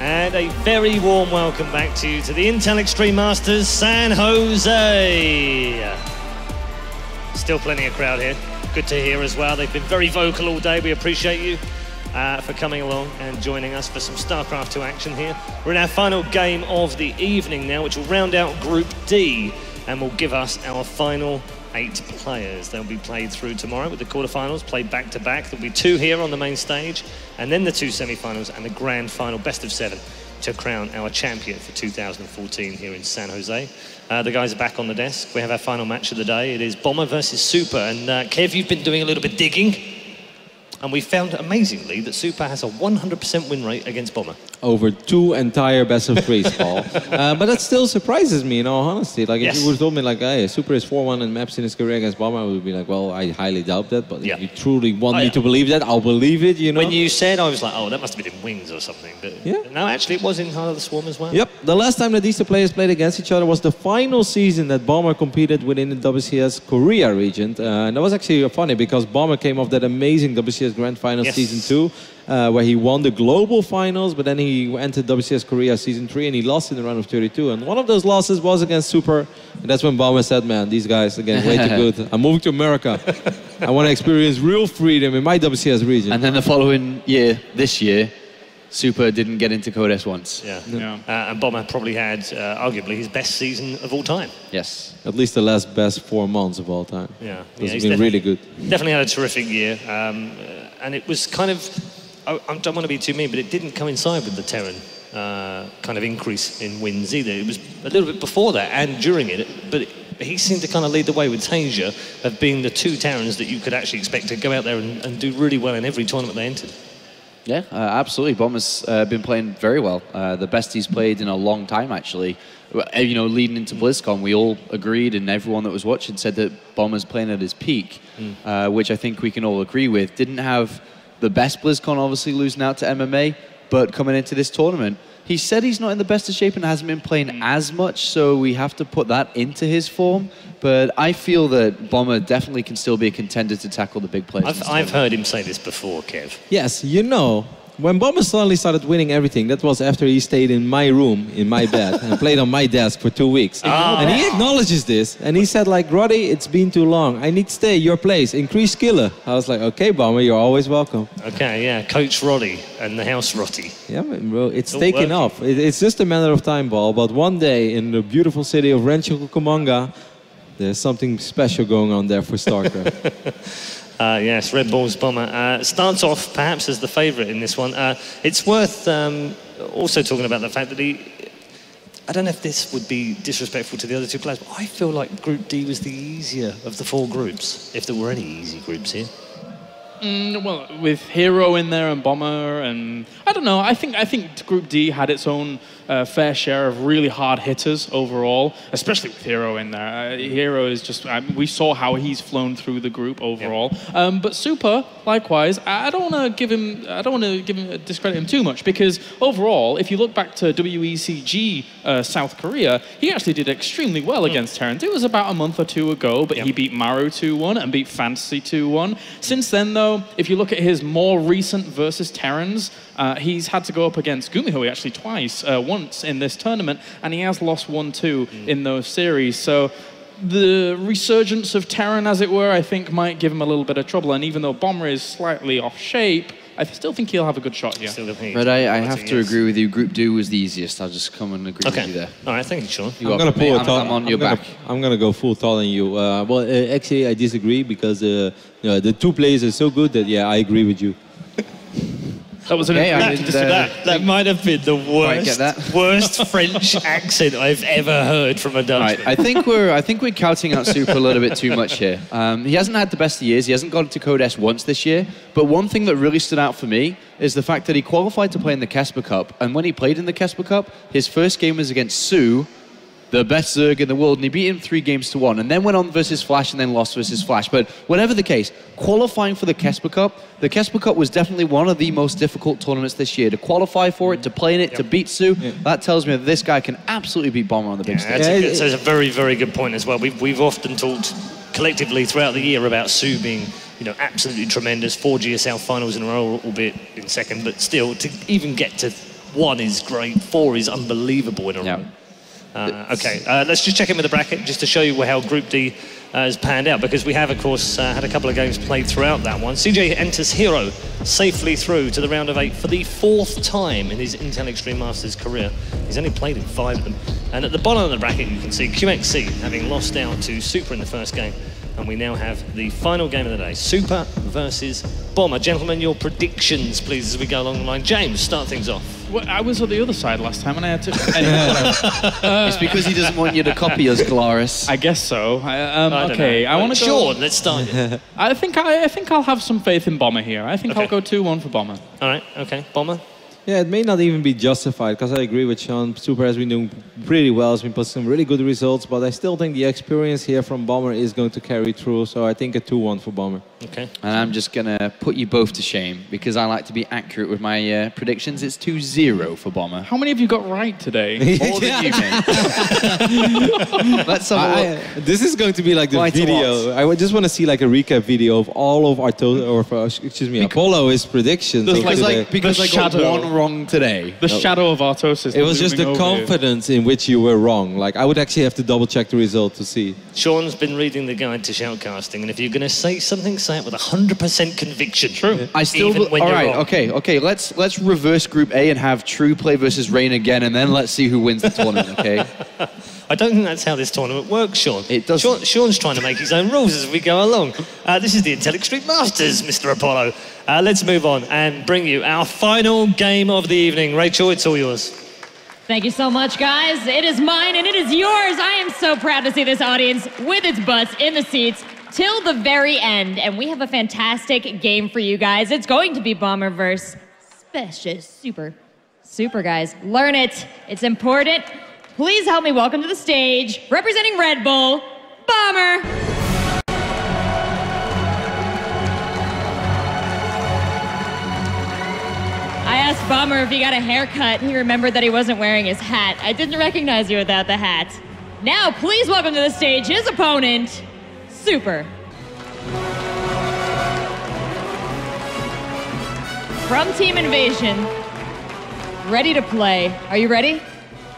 And a very warm welcome back to you to the Intel Extreme Masters San Jose. Still plenty of crowd here. Good to hear as well. They've been very vocal all day. We appreciate you for coming along and joining us for some StarCraft 2 action here. We're in our final game of the evening now, which will round out Group D and will give us our final 8 players. They'll be played through tomorrow with the quarterfinals played back to back. There'll be 2 here on the main stage, and then the 2 semi-finals and the grand final, best of 7, to crown our champion for 2014 here in San Jose. The guys are back on the desk. We have our final match of the day. It is Bomber versus Super, and Kev, you've been doing a little bit digging, and we found amazingly that Super has a 100% win rate against Bomber. Over 2 entire best of 3s, Paul. But that still surprises me, in all honesty. Like, if you would have told me, like, hey, Super is 4-1 in maps in his career against Bomber, I would be like, well, I highly doubt that. But if you truly want me to believe that, I'll believe it, you know? When you said, I was like, oh, that must have been in Wings or something. But no, actually, it was in Heart of the Swarm as well. Yep. The last time that these 2 players played against each other was the final season that Bomber competed within the WCS Korea region. And that was actually funny because Bomber came off that amazing WCS Grand Final Season 2. Where he won the global finals, but then he entered WCS Korea Season 3 and he lost in the round of 32. And one of those losses was against Super. And that's when Bomber said, man, these guys are getting way too good. I'm moving to America. I want to experience real freedom in my WCS region. And then the following year, this year, Super didn't get into Code S once. And Bomber probably had, arguably, his best season of all time. Yes. At least the last best 4 months of all time. He's been really good. Definitely had a terrific year. And it was kind of, I don't want to be too mean, but it didn't coincide with the Terran kind of increase in wins either. It was a little bit before that and during it, but he seemed to kind of lead the way with Tasia of being the 2 Terrans that you could actually expect to go out there and do really well in every tournament they entered. Yeah, absolutely. Bomber's been playing very well. The best he's played in a long time, actually. You know, leading into BlizzCon, we all agreed, and everyone that was watching said that Bomber's playing at his peak, which I think we can all agree with. Didn't have the best BlizzCon, obviously, losing out to MMA, but coming into this tournament, he said he's not in the best of shape and hasn't been playing as much, so we have to put that into his form. But I feel that Bomber definitely can still be a contender to tackle the big players. I've heard him say this before, Kev. Yes, you know, when Bomber suddenly started winning everything, that was after he stayed in my room, in my bed, and played on my desk for 2 weeks. And he acknowledges this, and he said, like, Roddy, it's been too long. I need to stay your place. Increase skiller. I was like, okay, Bomber, you're always welcome. Okay, yeah, Coach Roddy and the House Roddy. Yeah, bro, it's taking off. It's just a matter of time, Ball. But one day in the beautiful city of Rancho Cucamonga, there's something special going on there for StarCraft. Yes, Red Bull's Bomber starts off perhaps as the favourite in this one. It's worth also talking about the fact that I don't know if this would be disrespectful to the other 2 players, but I feel like Group D was the easier of the 4 groups, if there were any easy groups here. Well, with Hero in there and Bomber, and I don't know. I think Group D had its own fair share of really hard hitters overall, especially with Hero in there. Hero is just we saw how he's flown through the group overall. But Super, likewise, I don't want to discredit him too much, because overall, if you look back to WECG South Korea, he actually did extremely well against Terrans. It was about a month or 2 ago, but he beat Maru 2-1 and beat Fantasy 2-1. Since then, though, if you look at his more recent versus Terrans, he's had to go up against Gumiho actually twice, once in this tournament, and he has lost 1-2 in those series. So the resurgence of Terran, as it were, I think might give him a little bit of trouble. And even though Bomber is slightly off shape, I still think he'll have a good shot here. But I have to agree with you. Group D was the easiest. I'll just come and agree with you there. All right, thank you, Sean. I'm going to pull a I'm on your back. I'm going to go full tall on you. Well, actually, I disagree because the 2 players are so good that, I agree with you. That was that might have been the worst French accent I've ever heard from a Dutchman. Right, I think we're counting out Super a little bit too much here. He hasn't had the best of years. He hasn't gone to Code S once this year. But one thing that really stood out for me is the fact that he qualified to play in the Casper Cup. And when he played in the Casper Cup, his first game was against Sue, the best Zerg in the world, and he beat him 3-1, and then went on versus Flash and then lost versus Flash. But whatever the case, qualifying for the Casper Cup was definitely one of the most difficult tournaments this year. To qualify for it, to play in it, to beat Sue, that tells me that this guy can absolutely beat Bomber on the big stage. That's a very, very good point as well. We've often talked collectively throughout the year about Sue being, absolutely tremendous. 4 GSL finals in a row, albeit in second, but still, to even get to 1 is great, 4 is unbelievable in a row. Okay, let's just check in with the bracket just to show you how Group D has panned out, because we have, of course, had a couple of games played throughout that one. CJ enters Hero safely through to the round of 8 for the 4th time in his Intel Extreme Masters career. He's only played in 5 of them. And at the bottom of the bracket, you can see QXC having lost out to Super in the first game. And we now have the final game of the day, Super versus Bomber. Gentlemen, your predictions, please, as we go along the line. James, start things off. Well, I was on the other side last time, and I had to. It's because he doesn't want you to copy us, Glaris. I guess so. Okay, I want to go. Sean, let's start. I think I'll have some faith in Bomber here. I think I'll go 2-1 for Bomber. All right. Okay, Bomber. Yeah, it may not even be justified, because I agree with Sean. Super has been doing pretty well. It's been posting some really good results, but I still think the experience here from Bomber is going to carry through. So I think a 2-1 for Bomber. Okay. And I'm just going to put you both to shame, because I like to be accurate with my predictions. It's 2-0 for Bomber. How many have you got right today? More than you, mate. Let's have a look. This is going to be like the video. I just want to see like a recap video of all of our Apollo's predictions. Because I got one wrong today. The shadow of Artos is. It was just the confidence in which you were wrong. Like, I would actually have to double check the result to see. Sean's been reading the guide to shoutcasting, and if you're going to say something, say it with 100% conviction. True. Yeah. I still. All right. Okay. Let's reverse Group A and have True play versus Rain again, and then let's see who wins the tournament. Okay. I don't think that's how this tournament works, Sean. It does. Sean's trying to make his own rules as we go along. This is the Intel Extreme Masters, Mr. Apollo. Let's move on and bring you our final game of the evening. Rachel, it's all yours. Thank you so much, guys. It is mine and it is yours. I am so proud to see this audience with its butts in the seats till the very end. And we have a fantastic game for you guys. It's going to be Bomber versus Super. Super, guys. Learn it. It's important. Please help me welcome to the stage, representing Red Bull, Bomber. I asked Bomber if he got a haircut. He remembered that he wasn't wearing his hat. I didn't recognize you without the hat. Now, please welcome to the stage his opponent, Super. From Team Invasion, ready to play. Are you ready?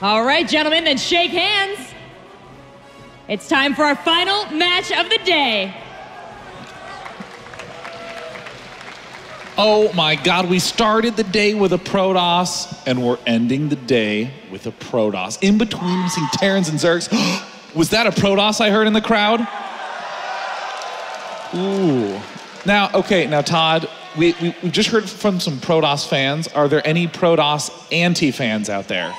All right, gentlemen, then shake hands. It's time for our final match of the day. Oh my God, we started the day with a Protoss, and we're ending the day with a Protoss. In between, we see Terrans and Zergs. Was that a Protoss I heard in the crowd? Ooh. Now, Todd, we just heard from some Protoss fans. Are there any Protoss anti-fans out there?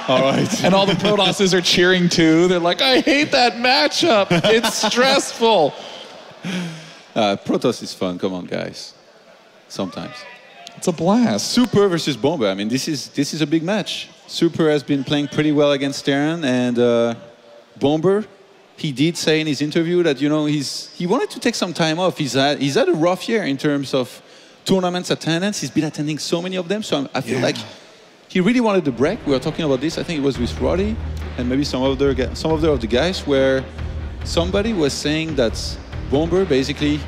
All right. And all the Protosses are cheering too. They're like, I hate that matchup. It's stressful. Protoss is fun. Come on, guys. Sometimes. It's a blast. Super versus Bomber. I mean, this is a big match. Super has been playing pretty well against Terran, and Bomber, he did say in his interview that, you know, he wanted to take some time off. He's had a rough year in terms of tournaments attendance. He's been attending so many of them, so I feel like he really wanted the break. We were talking about this. I think it was with Roddy and maybe some of the guys, where somebody was saying that Bomber basically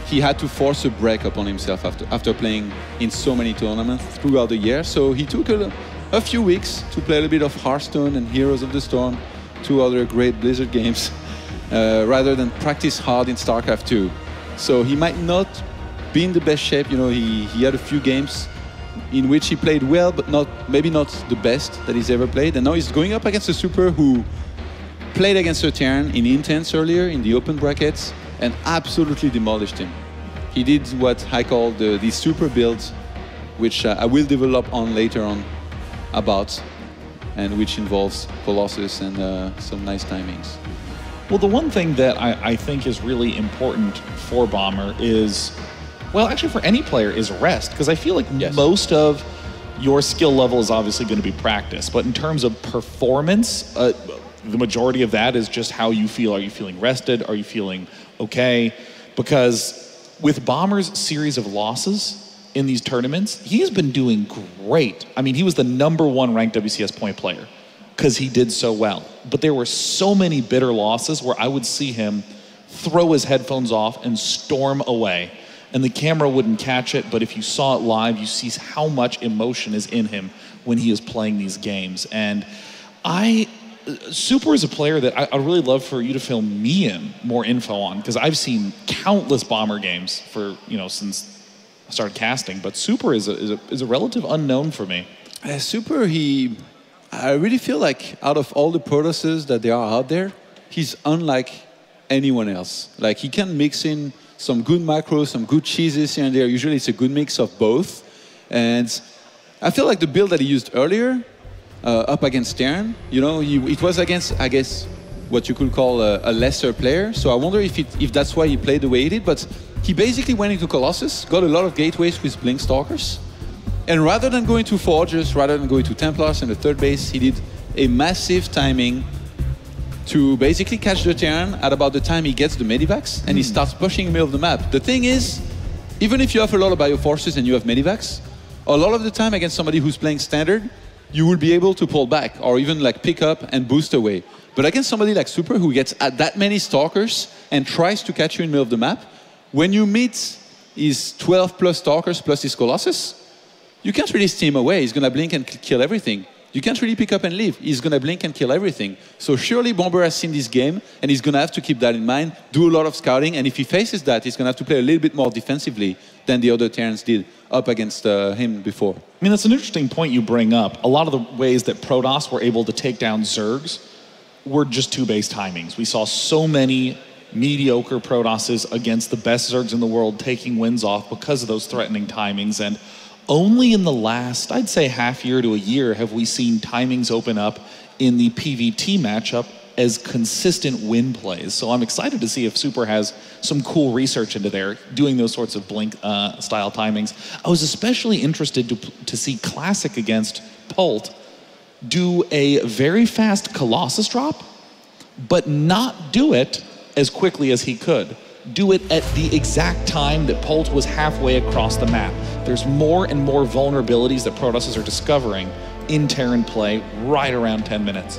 he had to force a break upon himself after playing in so many tournaments throughout the year. So he took a few weeks to play a little bit of Hearthstone and Heroes of the Storm, 2 other great Blizzard games, rather than practice hard in StarCraft 2. So he might not be in the best shape. You know, he had a few games in which he played well, but maybe not the best that he's ever played. And now he's going up against a Super who played against a Terran in Intense earlier in the open brackets and absolutely demolished him. He did what I call the Super build, which I will develop on later on about, and which involves Colossus and some nice timings. Well, the one thing that I think is really important for Bomber is, well, actually for any player, is rest. Because I feel like most of your skill level is obviously going to be practice. But in terms of performance, the majority of that is just how you feel. Are you feeling rested? Are you feeling okay? Because with Bomber's series of losses in these tournaments, he's been doing great. I mean, he was the #1 ranked WCS point player because he did so well. But there were so many bitter losses where I would see him throw his headphones off and storm away. and the camera wouldn't catch it, but if you saw it live, you see how much emotion is in him when he is playing these games. And Super is a player that I'd really love for you to fill me in more info on, because I've seen countless Bomber games for, since I started casting, but Super is a relative unknown for me. Super, I really feel like out of all the Protosses that there are out there, he's unlike anyone else. Like, he can mix in some good macros, some good cheeses here and there. Usually it's a good mix of both. And I feel like the build that he used earlier, up against Terran, it was against, I guess, what you could call a lesser player. So I wonder if that's why he played the way he did. But he basically went into Colossus, got a lot of gateways with Blink Stalkers. And rather than going to Forgers, rather than going to Templars and the third base, he did a massive timing to basically catch the Terran at about the time he gets the Medivacs, and he starts pushing in the middle of the map. The thing is, even if you have a lot of Bioforces and you have Medivacs, a lot of the time against somebody who's playing Standard, you will be able to pull back or even like pick up and boost away. But against somebody like Super, who gets at that many Stalkers and tries to catch you in the middle of the map, when you meet his 12 plus Stalkers plus his Colossus, you can't really steam away. He's going to blink and kill everything. You can't really pick up and leave. He's going to blink and kill everything. So surely Bomber has seen this game, and he's going to have to keep that in mind, do a lot of scouting, and if he faces that, he's going to have to play a little bit more defensively than the other Terrans did up against him before. I mean, that's an interesting point you bring up. A lot of the ways that Protoss were able to take down Zergs were just two-base timings. We saw so many mediocre Protosses against the best Zergs in the world taking wins off because of those threatening timings, and only in the last, I'd say, half year to a year have we seen timings open up in the PvT matchup as consistent win plays. So I'm excited to see if Super has some cool research into there, doing those sorts of Blink style timings. I was especially interested to see Classic against Pult do a very fast Colossus drop, but not do it as quickly as he could. Do it at the exact time that Pult was halfway across the map. There's more and more vulnerabilities that Protosses are discovering in Terran play right around 10 minutes.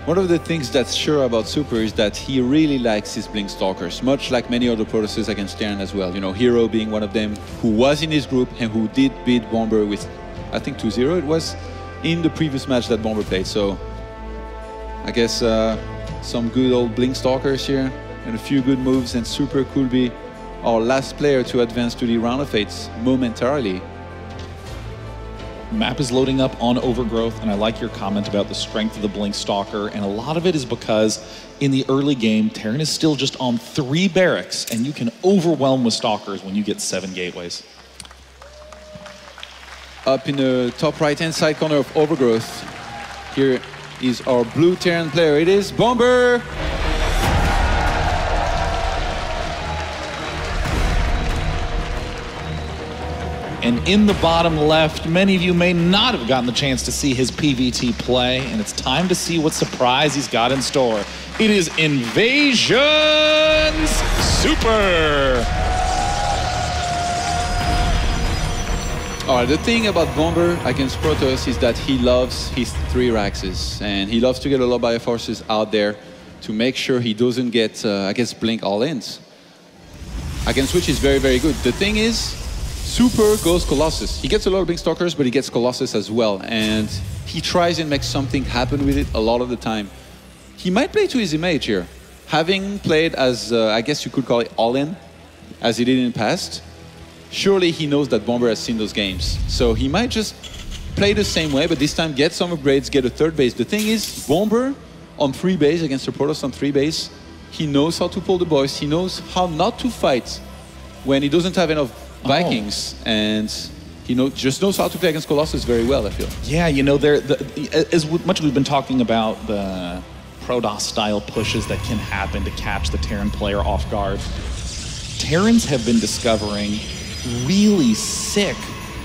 One of the things that's sure about Super is that he really likes his Blink Stalkers, much like many other Protosses against Terran as well. Hero being one of them, who was in his group and who did beat Bomber with, I think 2-0 it was, in the previous match that Bomber played. So I guess some good old Blink Stalkers here and a few good moves, and Super could be our last player to advance to the round of 8 momentarily. Map is loading up on Overgrowth, and I like your comment about the strength of the Blink Stalker, and a lot of it is because in the early game, Terran is still just on 3 barracks, and you can overwhelm with Stalkers when you get 7 gateways. Up in the top right-hand side corner of Overgrowth, here is our blue Terran player. It is Bomber! And in the bottom left, many of you may not have gotten the chance to see his PvT play, and it's time to see what surprise he's got in store. It is Invasions Super! All right, the thing about Bomber against Protoss is that he loves his 3 Raxes, and he loves to get a lot of Bioforces out there to make sure he doesn't get, I guess, Blink all-ins. Against which is very, very good. The thing is, Super goes Colossus. He gets a lot of Blink Stalkers, but he gets Colossus as well. And he tries and makes something happen with it a lot of the time. He might play to his image here. Having played as, I guess you could call it all-in, as he did in the past, surely he knows that Bomber has seen those games. So he might just play the same way, but this time get some upgrades, get a 3rd base. The thing is, Bomber on 3 base against the Protoss on 3 base, he knows how to pull the boys. He knows how not to fight when he doesn't have enough Vikings, and he just knows how to play against Colossus very well, I feel. Yeah, as much as we've been talking about the Protoss-style pushes that can happen to catch the Terran player off guard, Terrans have been discovering really sick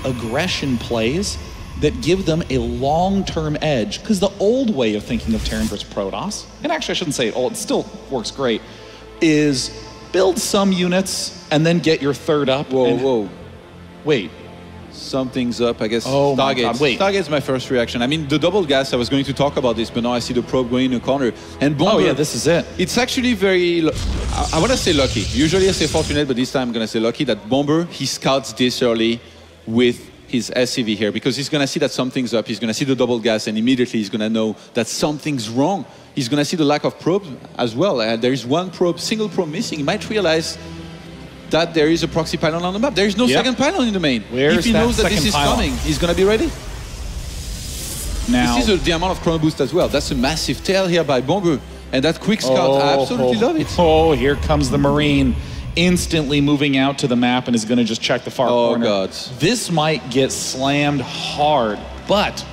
aggression plays that give them a long-term edge. Because the old way of thinking of Terran versus Protoss, and actually I shouldn't say it old, it still works great, is build some units and then get your 3rd up. Whoa. Wait. Something's up, I guess. Oh my God, wait. Stargate's my first reaction. I mean, the double gas, I was going to talk about this, but now I see the probe going in the corner. And Bomber, Oh yeah, this is it. it's actually very, I want to say lucky. Usually I say fortunate, but this time I'm going to say lucky that Bomber, he scouts this early with his SCV here because he's going to see that something's up. He's going to see the double gas and immediately he's going to know that something's wrong. He's going to see the lack of probe as well. There is one probe, single probe missing. He might realize that there is a proxy pylon on the map. There is no second pylon in the main. Where's if he that knows that this second is pylon? coming, he's going to be ready. Now, This is the amount of chrono boost as well. That's a massive tail here by Bomber. And that quick scout, I absolutely love it. Oh, here comes the Marine, instantly moving out to the map and is going to just check the far corner. God. This might get slammed hard, but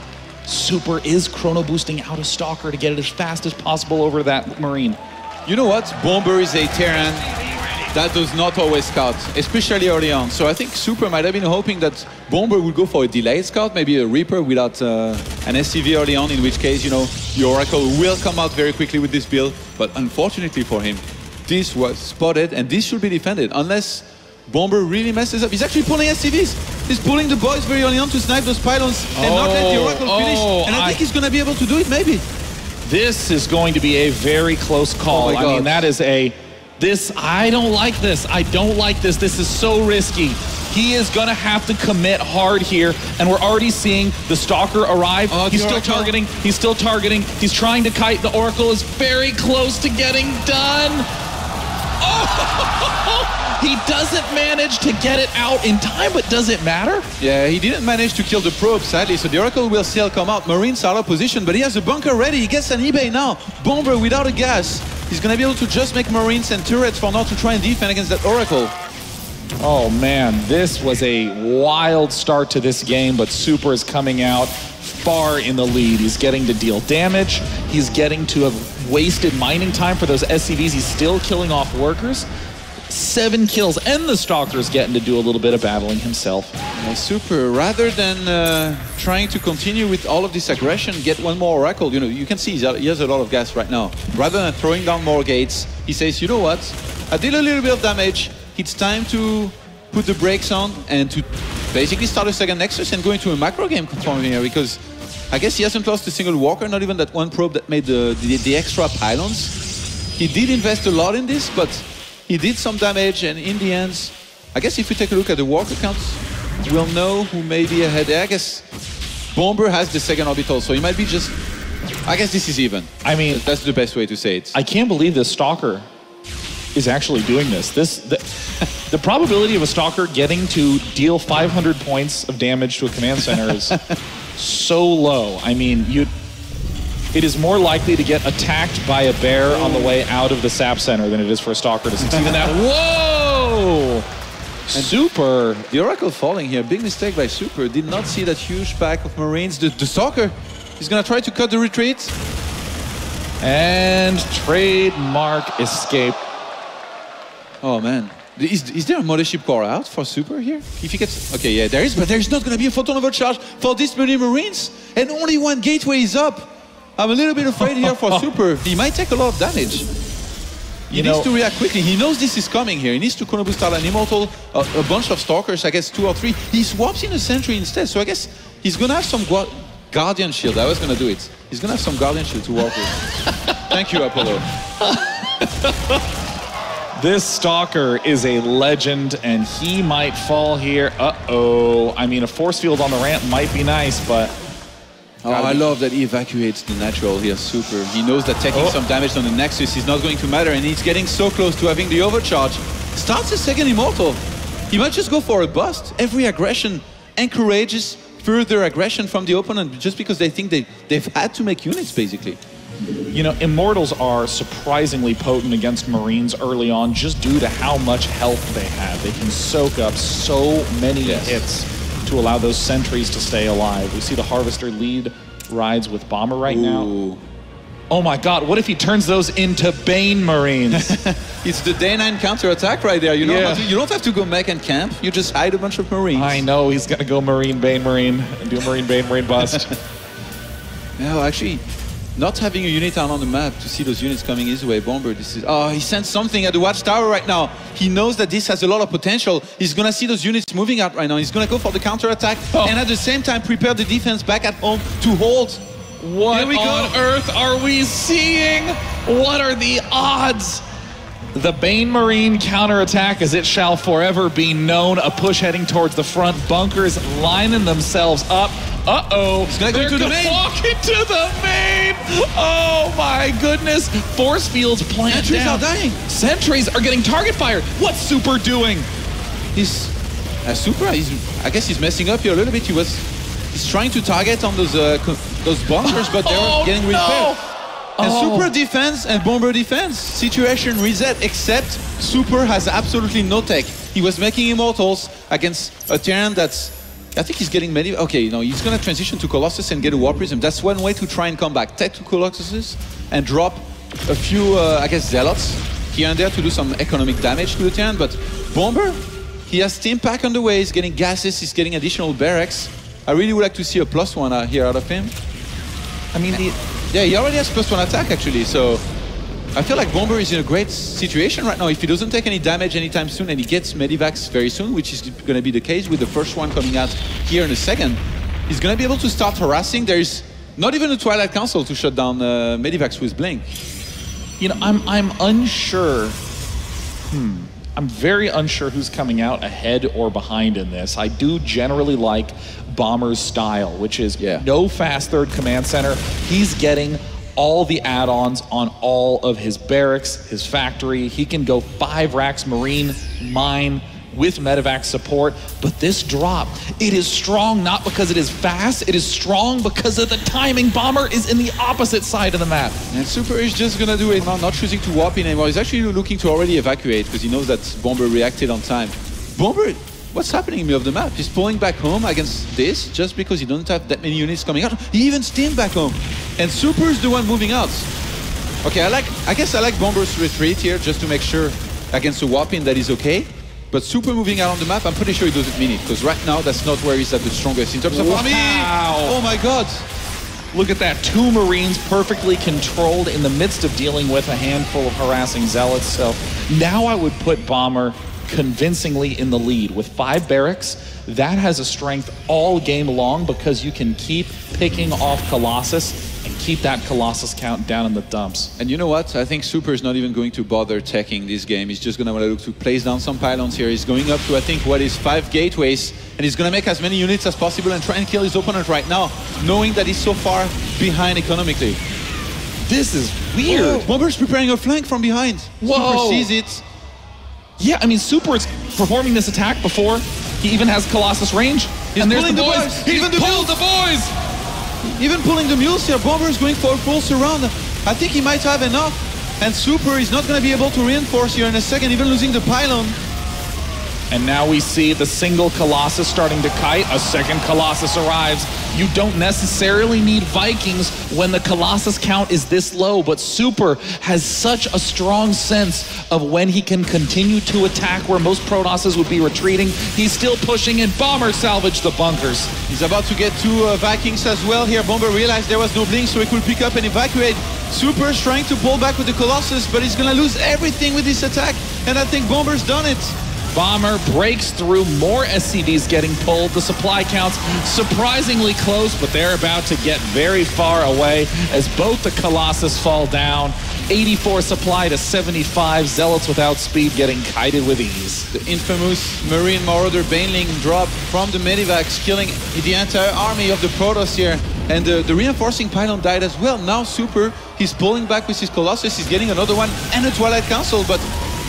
Super is chrono boosting out a Stalker to get it as fast as possible over that Marine. You know what? Bomber is a Terran that does not always scout, especially early on. So I think Super might have been hoping that Bomber would go for a delayed scout, maybe a Reaper without an SCV early on, in which case, you know, the Oracle will come out very quickly with this build. But unfortunately for him, this was spotted and this should be defended unless Bomber really messes up. He's actually pulling SCVs. He's pulling the boys very early on to snipe those pylons and not let the Oracle finish. And I think he's going to be able to do it, maybe. This is going to be a very close call. Oh my God. I mean, that is I don't like this. I don't like this. This is so risky. He is going to have to commit hard here, and we're already seeing the Stalker arrive. He's still targeting. He's still targeting. He's trying to kite. The Oracle is very close to getting done. Oh! He doesn't manage to get it out in time, but does it matter? Yeah, he didn't manage to kill the probe, sadly, so the Oracle will still come out. Marines are out of position, but he has a bunker ready. He gets an eBay now. Bomber without a gas. He's going to be able to just make Marines and turrets for now to try and defend against that Oracle. Oh man, this was a wild start to this game, but Super is coming out far in the lead. He's getting to deal damage. He's getting to have wasted mining time for those SCVs. He's still killing off workers. 7 kills, and the Stalker's getting to do a little bit of battling himself. Yeah, Super, rather than trying to continue with all of this aggression, get one more Oracle, you know, you can see he has a lot of gas right now. Rather than throwing down more gates, he says, you know what, I did a little bit of damage, it's time to put the brakes on and to basically start a second Nexus and go into a macro game from here, because I guess he hasn't lost a single walker, not even that one probe that made the extra pylons. He did invest a lot in this, but he did some damage, and in the end, I guess if we take a look at the walker counts, we'll know who may be ahead there. I guess Bomber has the second orbital, so he might be just... I guess this is even. I mean... That's the best way to say it. I can't believe this Stalker is actually doing this. The probability of a Stalker getting to deal 500 points of damage to a command center is so low. I mean, it is more likely to get attacked by a bear on the way out of the SAP center than it is for a Stalker to succeed in that. Whoa! Super. The Oracle falling here, big mistake by Super. Did not see that huge pack of Marines. The Stalker is going to try to cut the retreat. And trademark escape. Oh man. Is there a mothership core out for Super here? If he gets... Okay, yeah, there is, but there's not going to be a photon overcharge for this many Marines. And only one gateway is up. I'm a little bit afraid here for Super. He might take a lot of damage. He needs to react quickly. He knows this is coming here. He needs to chrono boost out an Immortal, a bunch of Stalkers, I guess 2 or 3. He swaps in a Sentry instead, so I guess he's going to have some Guardian Shield. I was going to do it. He's going to have some Guardian Shield to work with. Thank you, Apollo. This Stalker is a legend, and he might fall here. Uh-oh. I mean, a force field on the ramp might be nice, but... Oh, I love that he evacuates the natural here, Super. He knows that taking some damage on the Nexus is not going to matter, and he's getting so close to having the overcharge. Starts a second Immortal. He might just go for a bust. Every aggression encourages further aggression from the opponent just because they think they've had to make units, basically. You know, Immortals are surprisingly potent against Marines early on just due to how much health they have. They can soak up so many hits to allow those sentries to stay alive. We see the Harvester lead rides with Bomber right now. Oh my God, what if he turns those into Bane Marines? It's the Day 9 counter-attack right there. You know, you don't have to go mech and camp. You just hide a bunch of Marines. I know, he's gonna go Marine, Bane, Marine, and do a Marine, Bane, Marine bust. No, actually, not having a unit out on the map to see those units coming his way. Bomber, this is... Oh, he sent something at the watchtower right now. He knows that this has a lot of potential. He's going to see those units moving out right now. He's going to go for the counter-attack and at the same time prepare the defense back at home to hold. What on earth are we seeing? What are the odds? The Bane Marine counterattack, as it shall forever be known, a push heading towards the front, bunkers lining themselves up. Uh-oh, they're going to walk into the main. Oh my goodness, force fields plant down. Sentries are dying. Sentries are getting target fired. What's Super doing? He's Super. I guess he's messing up here a little bit. He's trying to target on those bunkers, but they're getting repaired. And Super defense and Bomber defense, situation reset, except Super has absolutely no tech. He was making Immortals against a Terran that's, I think he's getting many. Okay, no, he's going to transition to Colossus and get a War Prism. That's one way to try and come back. Tech to Colossus and drop a few, I guess, Zealots here and there to do some economic damage to the Terran. But Bomber, he has Steam Pack on the way. He's getting gases. He's getting additional barracks. I really would like to see a +1 here out of him. I mean, yeah, he already has +1 attack actually, so I feel like Bomber is in a great situation right now. If he doesn't take any damage anytime soon and he gets Medivacs very soon, which is going to be the case with the first one coming out here in a second, he's going to be able to start harassing. There is not even a Twilight Council to shut down Medivacs with Blink. You know, I'm unsure. I'm very unsure who's coming out ahead or behind in this. I do generally like Bomber's style, which is no fast third command center. He's getting all the add-ons on all of his barracks, his factory. He can go 5 racks Marine, mine, with Medivac support. But this drop, it is strong not because it is fast, it is strong because of the timing. Bomber is in the opposite side of the map. And Super is just gonna do it now, not choosing to warp in anymore. He's actually looking to already evacuate because he knows that Bomber reacted on time. Bomber, what's happening in the middle of the map? He's pulling back home against this just because he doesn't have that many units coming out. He even steamed back home. And Super is the one moving out. Okay, I guess I like Bomber's retreat here just to make sure against the warp-in that he's okay. But Super moving out on the map, I'm pretty sure he doesn't mean it, because right now that's not where he's at the strongest in terms of army. Oh my god. Look at that, 2 Marines perfectly controlled in the midst of dealing with a handful of harassing Zealots. So now I would put Bomber convincingly in the lead with 5 barracks. That has a strength all game long because you can keep picking off Colossus and keep that Colossus count down in the dumps. And you know what? I think Super is not even going to bother teching this game. He's just going to want to look to place down some pylons here. He's going up to, I think, what is 5 gateways. And he's going to make as many units as possible and try and kill his opponent right now, knowing that he's so far behind economically. This is weird. Oh, Bomber's preparing a flank from behind. Whoa. Super sees it. Yeah, I mean, Super is performing this attack before he even has Colossus range. He's and there's pulling the boys. He's pulled the boys. Even pulling the mules here. Bomber is going for a full surround. I think he might have enough. And Super is not going to be able to reinforce here in a second, even losing the pylon. And now we see the single Colossus starting to kite. A second Colossus arrives. You don't necessarily need Vikings when the Colossus count is this low, but Super has such a strong sense of when he can continue to attack where most Protosses would be retreating. He's still pushing and Bomber salvaged the bunkers. He's about to get 2 Vikings as well here. Bomber realized there was no blink, so he could pick up and evacuate. Super's trying to pull back with the Colossus, but he's gonna lose everything with this attack, and I think Bomber's done it. Bomber breaks through, more SCVs getting pulled. The supply counts surprisingly close, but they're about to get very far away as both the Colossus fall down. 84 supply to 75, Zealots without speed getting kited with ease. The infamous Marine Marauder Baneling drop from the Medivacs, killing the entire army of the Protoss here. And the reinforcing pylon died as well. Now Super, he's pulling back with his Colossus, he's getting another one and a Twilight Council, but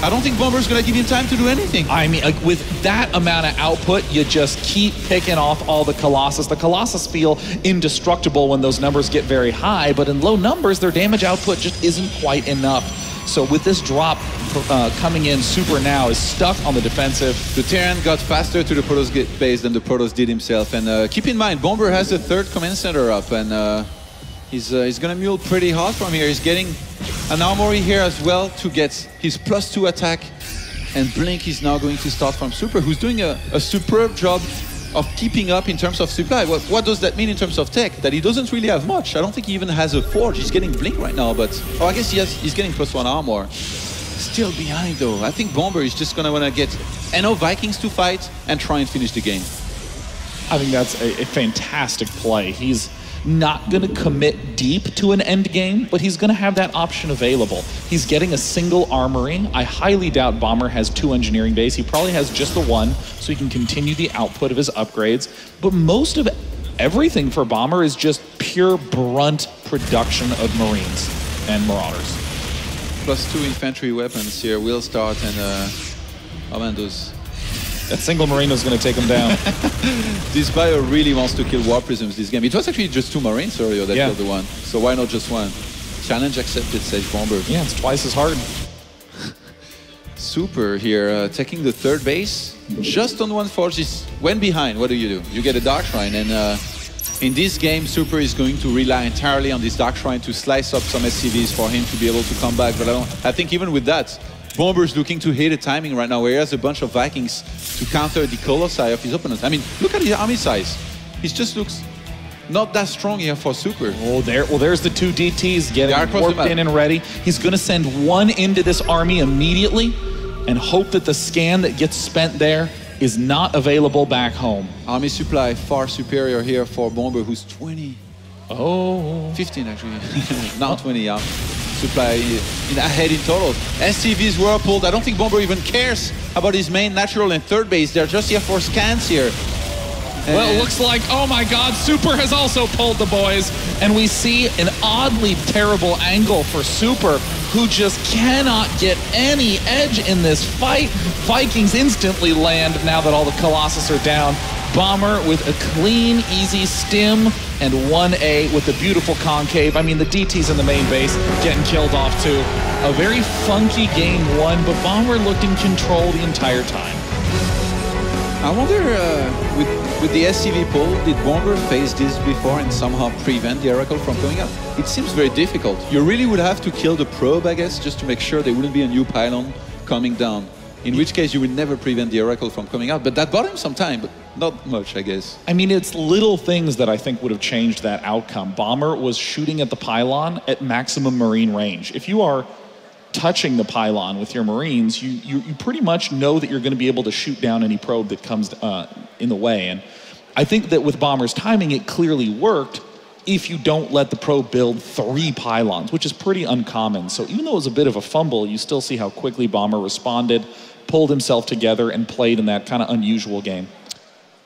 I don't think Bomber's going to give him time to do anything. I mean, like, with that amount of output, you just keep picking off all the Colossus. The Colossus feel indestructible when those numbers get very high, but in low numbers, their damage output just isn't quite enough. So with this drop coming in, Super now is stuck on the defensive. The Terran got faster to the Protoss base than the Protoss did himself. And keep in mind, Bomber has the 3rd command center up, and he's going to mule pretty hard from here. He's getting an armory here as well to get his +2 attack. And Blink is now going to start from Super, who's doing a superb job of keeping up in terms of supply. What does that mean in terms of tech? That he doesn't really have much. I don't think he even has a forge. He's getting blink right now, but I guess he's getting +1 armor. Still behind though. I think Bomber is just gonna wanna get enough Vikings to fight and try and finish the game. I think that's a fantastic play. He's not going to commit deep to an end game, but he's going to have that option available. He's getting a single armory. I highly doubt Bomber has 2 engineering bays. He probably has just the 1, so he can continue the output of his upgrades. But most of everything for Bomber is just pure brunt production of Marines and Marauders. +2 infantry weapons here, Will Start and Amandos. That single Marine is going to take him down. This Bio really wants to kill War Prisms this game. It was actually just 2 Marines earlier that killed the 1. So why not just 1? Challenge accepted, says Bomber. Yeah, it's twice as hard. Super here, taking the 3rd base. Just on 1 forge, is went behind. What do? You get a Dark Shrine. And in this game, Super is going to rely entirely on this Dark Shrine to slice up some SCVs for him to be able to come back. But I think even with that, Bomber's looking to hit a timing right now where he has a bunch of Vikings to counter the Colossi of his opponents. I mean, look at his army size. He just looks not that strong here for Super. Oh, there's the 2 DTs getting warped in and ready. He's going to send 1 into this army immediately and hope that the scan that gets spent there is not available back home. Army supply far superior here for Bomber, who's 20. Oh. 15 actually. Now 20, yeah. Supply ahead in total. SCVs were pulled. I don't think Bomber even cares about his main natural and 3rd base. They're just here for scans here. Well, it looks like, oh my God, Super has also pulled the boys. And we see an oddly terrible angle for Super, who just cannot get any edge in this fight. Vikings instantly land now that all the Colossus are down. Bomber with a clean, easy stim, and 1A with the beautiful concave. I mean, the DTs in the main base getting killed off too. A very funky game 1, but Bomber looked in control the entire time. I wonder, with the SCV pull, did Bomber face this before and somehow prevent the Oracle from coming up? It seems very difficult. You really would have to kill the probe, I guess, just to make sure there wouldn't be a new pylon coming down. In which case you would never prevent the Oracle from coming out. But that bought him some time, but not much, I guess. I mean, it's little things that I think would have changed that outcome. Bomber was shooting at the pylon at maximum Marine range. If you are touching the pylon with your Marines, you pretty much know that you're going to be able to shoot down any probe that comes in the way. And I think that with Bomber's timing, it clearly worked if you don't let the probe build 3 pylons, which is pretty uncommon. So even though it was a bit of a fumble, you still see how quickly Bomber responded, pulled himself together, and played in that kind of unusual game.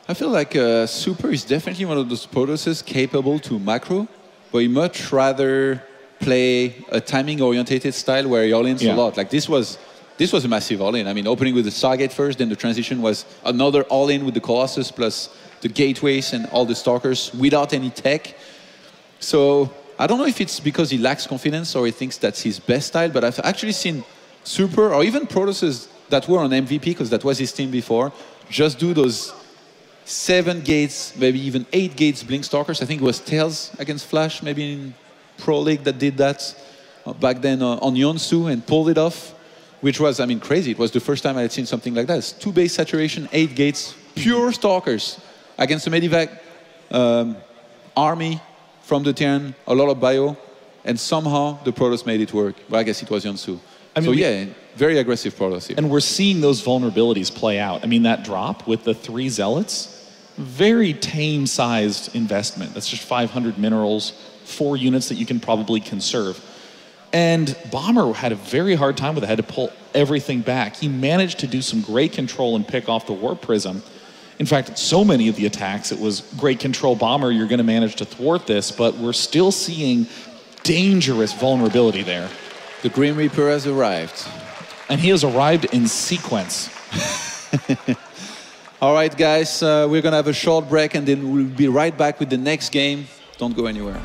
I feel like Super is definitely one of those Protosses capable to macro, but he much rather play a timing-orientated style where he all-ins a lot. Like this was a massive all-in. I mean, opening with the Stargate first, then the transition was another all-in with the Colossus plus the gateways and all the Stalkers without any tech. So I don't know if it's because he lacks confidence or he thinks that's his best style, but I've actually seen Super or even Protosses that were on MVP, because that was his team before, just do those 7 gates, maybe even 8 gates Blink Stalkers. I think it was Tails against Flash, maybe in Pro League that did that back then on Yonsu and pulled it off, which was, I mean, crazy. It was the first time I had seen something like that. It's 2 base saturation, 8 gates, pure Stalkers against a Medivac army from the Terran, a lot of bio, and somehow the Protoss made it work. Well, I guess it was Yonsu. I mean, so yeah, very aggressive Protoss here. And we're seeing those vulnerabilities play out. I mean, that drop with the 3 Zealots, very tame-sized investment. That's just 500 minerals, 4 units that you can probably conserve. And Bomber had a very hard time with it, had to pull everything back. He managed to do some great control and pick off the Warp Prism. In fact, so many of the attacks, it was great control, Bomber, you're going to manage to thwart this, but we're still seeing dangerous vulnerability there. The Grim Reaper has arrived. And he has arrived in sequence. All right, guys, we're going to have a short break and then we'll be right back with the next game. Don't go anywhere.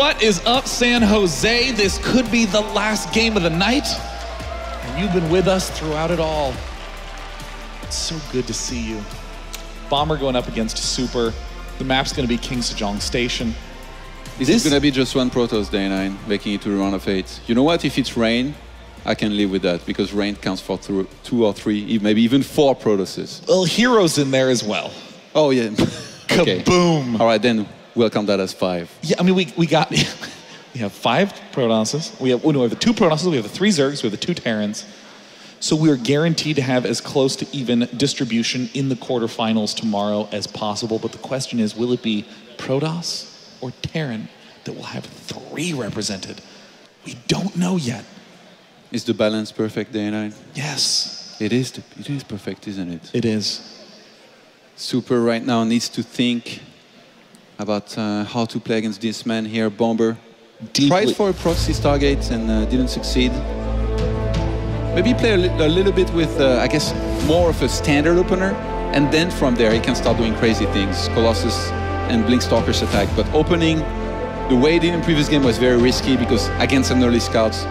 What is up, San Jose? This could be the last game of the night. And you've been with us throughout it all. It's so good to see you. Bomber going up against Super. The map's going to be King Sejong Station. This is going to be just one Protoss Day 9, making it to the round of 8. You know what? If it's rain, I can live with that, because rain counts for 2 or 3, maybe even 4 Protosses. Well, Heroes in there as well. Oh, yeah. Okay. Kaboom! All right, then we'll count that as 5. Yeah, I mean, we got... we have 5 Protosses. We have the 2 Protosses, we have the 3 Zergs, we have the 2 Terrans. So we are guaranteed to have as close to even distribution in the quarterfinals tomorrow as possible. But the question is, will it be Protoss or Terran that will have 3 represented? We don't know yet. Is the balance perfect, Day 9? Yes. It is perfect, isn't it? It is. Super right now needs to think about how to play against this man here, Bomber. Tried for a proxy Stargate and didn't succeed. Maybe play a little bit with, I guess, more of a standard opener, and then from there he can start doing crazy things. Colossus and Blinkstalkers attack, but opening the way he did in the previous game was very risky, because against an early scouts,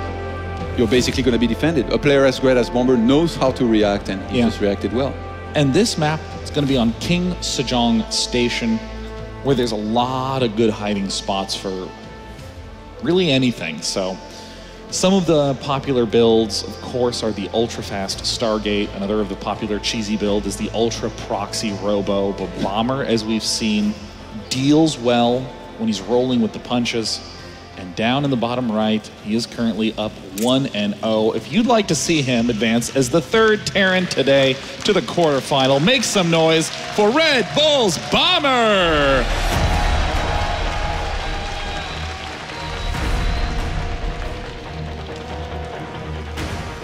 you're basically going to be defended. A player as great as Bomber knows how to react, and he just reacted well. And this map is going to be on King Sejong Station, where there's a lot of good hiding spots for really anything. So some of the popular builds, of course, are the ultra-fast Stargate. Another of the popular cheesy build is the ultra-proxy Robo. But Bomber, as we've seen, deals well when he's rolling with the punches. And down in the bottom right, he is currently up 1-0. If you'd like to see him advance as the 3rd Terran today to the quarterfinal, make some noise for Red Bull's Bomber!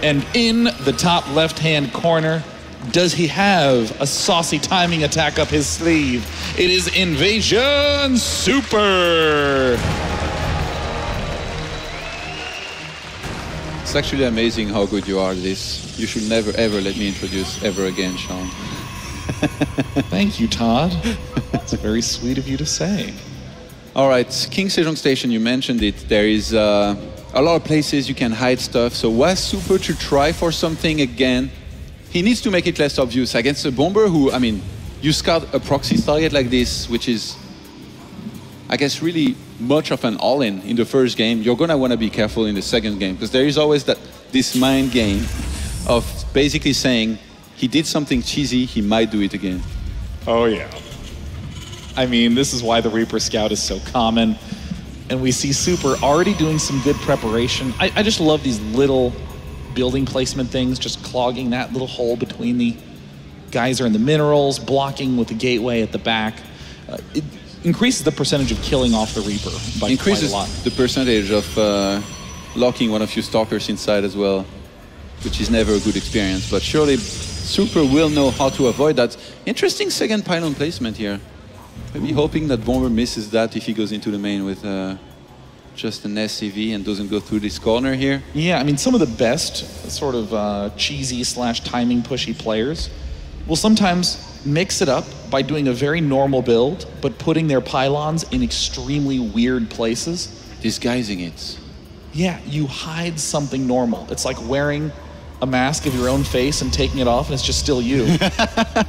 And in the top left-hand corner, does he have a saucy timing attack up his sleeve? It is Invasion Super! It's actually amazing how good you are at this. You should never, ever let me introduce ever again, Sean. Thank you, Todd. That's very sweet of you to say. All right, King Sejong Station, you mentioned it. There is a lot of places you can hide stuff. So was Super to try for something again? He needs to make it less obvious against a Bomber who, I mean, you scout a proxy target like this, which is, I guess, really much of an all-in in the first game. You're going to want to be careful in the second game, because there is always this mind game of basically saying, he did something cheesy, he might do it again. Oh, yeah. I mean, this is why the Reaper Scout is so common. And we see Super already doing some good preparation. I just love these little building placement things, just clogging that little hole between the geyser and the minerals, blocking with the gateway at the back. It increases the percentage of killing off the Reaper by quite a lot. The percentage of locking one of your stalkers inside as well, which is never a good experience. But surely Super will know how to avoid that. Interesting second pylon placement here. Maybe hoping that Bomber misses that if he goes into the main with just an SCV and doesn't go through this corner here. Yeah, I mean, some of the best sort of cheesy / timing pushy players will sometimes mix it up by doing a very normal build, but putting their pylons in extremely weird places. Disguising it. Yeah, you hide something normal. It's like wearing a mask of your own face and taking it off, and it's just still you. That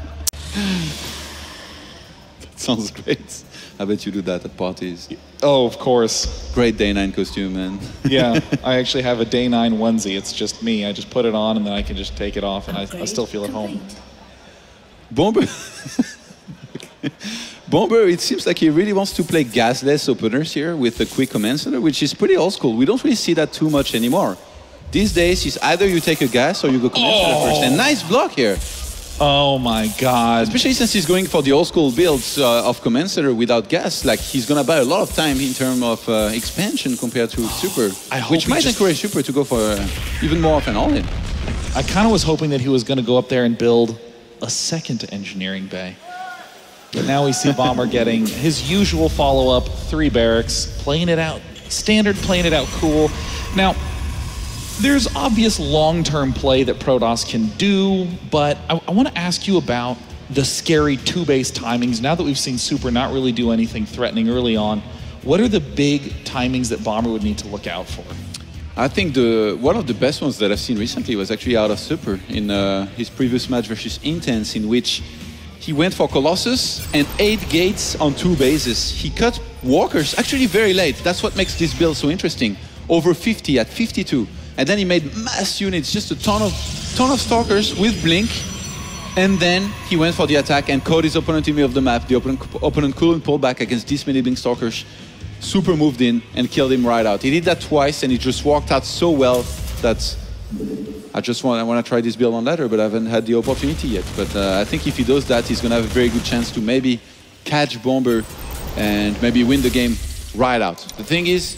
sounds great. I bet you do that at parties. Oh, of course. Great Day 9 costume, man. Yeah, I actually have a Day 9 onesie. It's just me. I just put it on, and then I can just take it off, and I still feel at home. Bomber. Bomber, it seems like he really wants to play gasless openers here with a quick command center, which is pretty old school. We don't really see that too much anymore. These days, it's either you take a gas or you go command center first. And nice block here. Oh my God. Especially since he's going for the old school builds of command center without gas. Like, he's going to buy a lot of time in terms of expansion compared to Super. Which might encourage Super to go for even more of an all-in. I kind of was hoping that he was going to go up there and build a second engineering bay. But now we see Bomber getting his usual follow-up, 3 barracks, playing it out, standard, playing it out cool. Now, there's obvious long-term play that Protoss can do, but I want to ask you about the scary 2-base timings. Now that we've seen Super not really do anything threatening early on, what are the big timings that Bomber would need to look out for? I think one of the best ones that I've seen recently was actually out of Super in his previous match versus Intense, in which he went for Colossus and 8 gates on 2 bases. He cut walkers actually very late. That's what makes this build so interesting. Over 50 at 52. And then he made mass units, just a ton of stalkers with blink. And then he went for the attack and caught his opponent in the middle of the map. The opponent couldn't pull back against this many blink stalkers. Super moved in and killed him right out. He did that twice and he just walked out so well that I want to try this build on ladder, but I haven't had the opportunity yet. But I think if he does that, he's going to have a very good chance to maybe catch Bomber and maybe win the game right out. The thing is,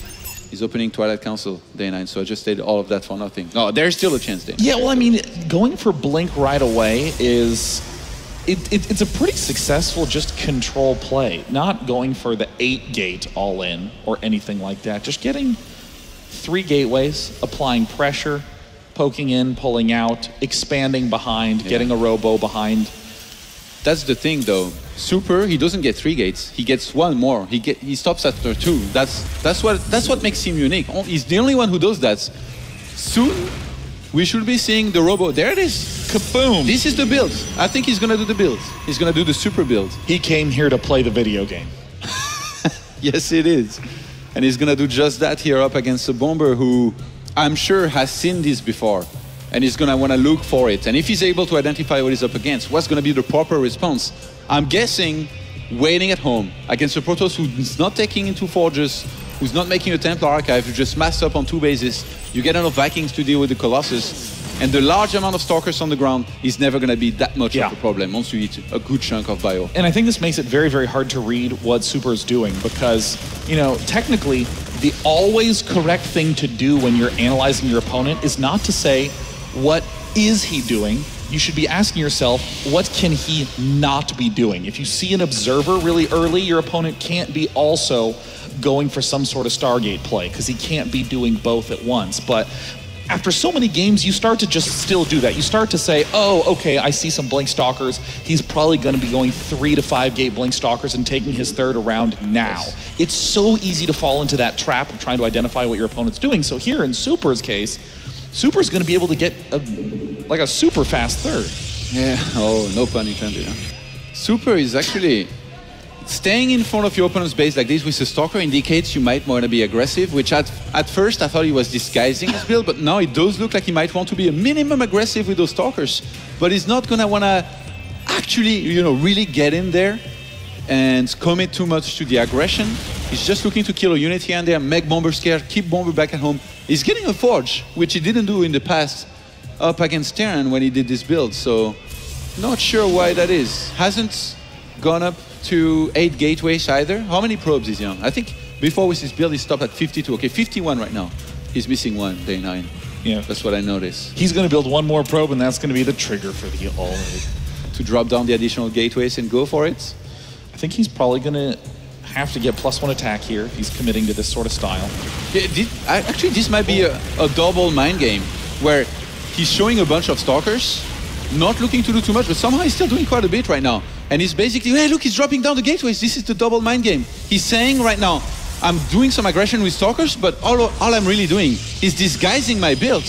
he's opening Twilight Council day 9, so I just did all of that for nothing. No, there's still a chance day 9. Yeah, well, I mean, going for Blink right away is... It's a pretty successful just control play. Not going for the 8 gate all in or anything like that. Just getting 3 gateways, applying pressure, poking in, pulling out, expanding behind, getting a robo behind. That's the thing, though. Super, he doesn't get 3 gates. He gets 1 more. He stops after 2. That's what makes him unique. He's the only one who does that. Soon, we should be seeing the robo. There it is. Kaboom. This is the build. I think he's gonna do the build. He's gonna do the super build. He came here to play the video game. Yes, it is. And he's gonna do just that here up against a Bomber who I'm sure has seen this before. And he's gonna wanna look for it. And if he's able to identify what he's up against, what's gonna be the proper response? I'm guessing waiting at home against a Protoss who's not taking into Forges, who's not making a Templar Archive, who just mass up on 2 bases. You get enough Vikings to deal with the Colossus. And the large amount of Stalkers on the ground is never going to be that much of a problem once you eat a good chunk of bio. And I think this makes it very, very hard to read what Super is doing because, you know, technically, the always correct thing to do when you're analyzing your opponent is not to say, what is he doing? You should be asking yourself, what can he not be doing? If you see an observer really early, your opponent can't be also going for some sort of Stargate play because he can't be doing both at once. But after so many games, you start to just still do that. You start to say, oh, okay, I see some Blink Stalkers. He's probably going to be going 3 to 5 gate Blink Stalkers and taking his 3rd around now. Yes. It's so easy to fall into that trap of trying to identify what your opponent's doing. So here in Super's case, Super's going to be able to get a super fast 3rd. Yeah, oh, no pun intended. Huh? Super is actually... Staying in front of your opponent's base like this with a Stalker indicates you might want to be aggressive, which at first I thought he was disguising his build, but now it does look like he might want to be a minimum aggressive with those Stalkers. But he's not going to want to actually, you know, really get in there and commit too much to the aggression. He's just looking to kill a unit here and there, make Bomber scared, keep Bomber back at home. He's getting a Forge, which he didn't do in the past up against Terran when he did this build, so not sure why that is. Hasn't gone up to 8 gateways either. How many probes is he on? I think before with his build he stopped at 52. Okay, 51 right now. He's missing 1, day 9. Yeah. That's what I noticed. He's going to build 1 more probe and that's going to be the trigger for the all. To drop down the additional gateways and go for it? I think he's probably going to have to get +1 attack here if he's committing to this sort of style. Yeah, actually, this might be a double mind game where he's showing a bunch of Stalkers, not looking to do too much, but somehow he's still doing quite a bit right now. And he's basically, hey, look, he's dropping down the gateways. This is the double mind game. He's saying right now, I'm doing some aggression with Stalkers, but all I'm really doing is disguising my build.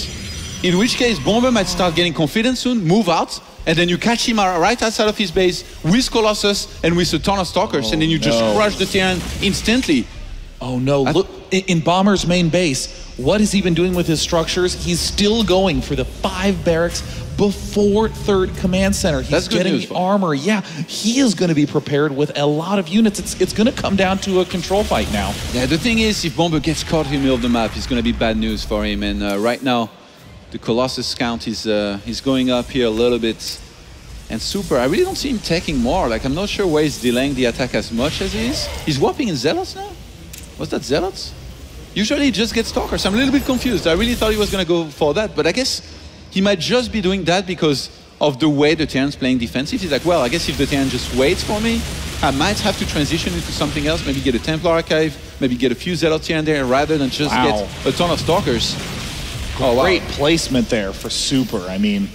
In which case, Bomber might start getting confident soon, move out, and then you catch him right outside of his base with Colossus and with a ton of Stalkers, and then you just crush the Terran instantly. Oh no, look, in Bomber's main base, what has he been doing with his structures? He's still going for the 5 barracks before 3rd command center. He's getting the armor. Yeah, he is going to be prepared with a lot of units. It's going to come down to a control fight now. Yeah, the thing is, if Bomber gets caught in the middle of the map, it's going to be bad news for him. And right now, the Colossus count is going up here a little bit. And Super, I really don't see him taking more. Like, I'm not sure why he's delaying the attack as much as he is. He's warping in Zealots now? Was that Zealots? Usually he just gets Stalkers. I'm a little bit confused. I really thought he was going to go for that, but I guess he might just be doing that because of the way the Terran's playing defensive. He's like, well, I guess if the Terran just waits for me, I might have to transition into something else, maybe get a Templar Archive, maybe get a few Zealots here and there, rather than just get a ton of Stalkers. Great placement there for Super. I mean,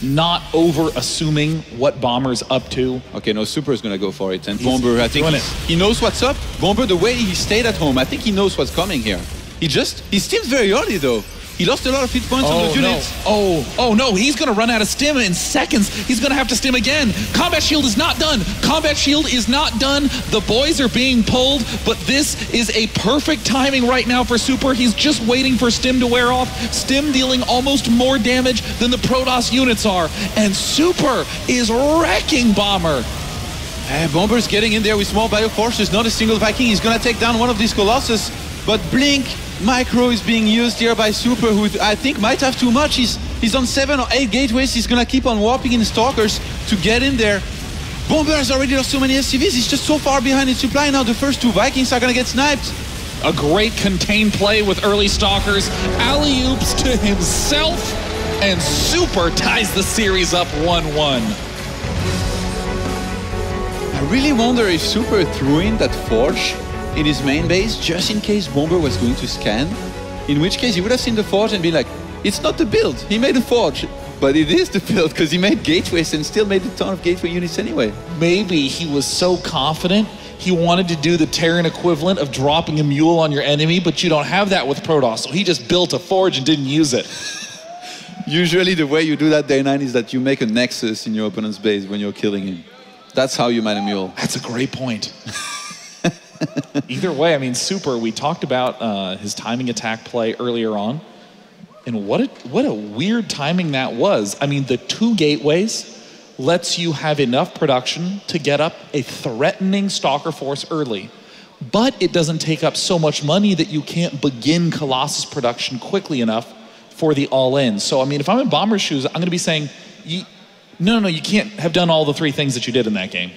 not over-assuming what Bomber's up to. Okay, no, Super is going to go for it. And Bomber, I think he knows what's up. Bomber, the way he stayed at home, I think he knows what's coming here. He steams very early, though. He lost a lot of hit points on those units. Oh no, he's gonna run out of stim in seconds. He's gonna have to stim again. Combat shield is not done. Combat shield is not done. The boys are being pulled, but this is a perfect timing right now for Super. He's just waiting for stim to wear off. Stim dealing almost more damage than the Protoss units are. And Super is wrecking Bomber. Bomber's getting in there with small bio forces, not a single Viking. He's gonna take down one of these Colossus, but Blink Micro is being used here by Super, who I think might have too much. He's on 7 or 8 gateways. He's gonna keep on warping in Stalkers to get in there. Bomber has already lost so many SCVs. He's just so far behind in supply now. The first 2 Vikings are gonna get sniped. A great contained play with early Stalkers. Alley-oops to himself, and Super ties the series up 1-1. I really wonder if Super threw in that Forge in his main base just in case Bomber was going to scan, in which case he would have seen the Forge and be like, it's not the build, he made a Forge, but it is the build because he made gateways and still made a ton of gateway units anyway. Maybe he was so confident he wanted to do the Terran equivalent of dropping a mule on your enemy, but you don't have that with Protoss, so he just built a Forge and didn't use it. Usually the way you do that day 9 is that you make a Nexus in your opponent's base when you're killing him. That's how you mine a mule. That's a great point. Either way, I mean, Super, we talked about his timing attack play earlier on, and what a weird timing that was. I mean, the 2 gateways lets you have enough production to get up a threatening Stalker force early, but it doesn't take up so much money that you can't begin Colossus production quickly enough for the all-in. So, I mean, if I'm in Bomber's shoes, I'm going to be saying, no, you can't have done all the 3 things that you did in that game.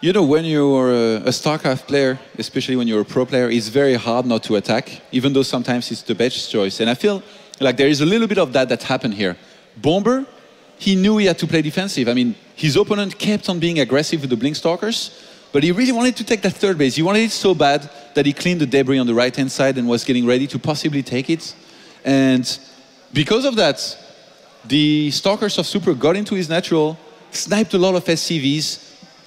You know, when you're a StarCraft player, especially when you're a pro player, it's very hard not to attack, even though sometimes it's the best choice. And I feel like there is a little bit of that happened here. Bomber, he knew he had to play defensive. I mean, his opponent kept on being aggressive with the Blink Stalkers, but he really wanted to take that 3rd base. He wanted it so bad that he cleaned the debris on the right-hand side and was getting ready to possibly take it. And because of that, the Stalkers of Super got into his natural, sniped a lot of SCVs,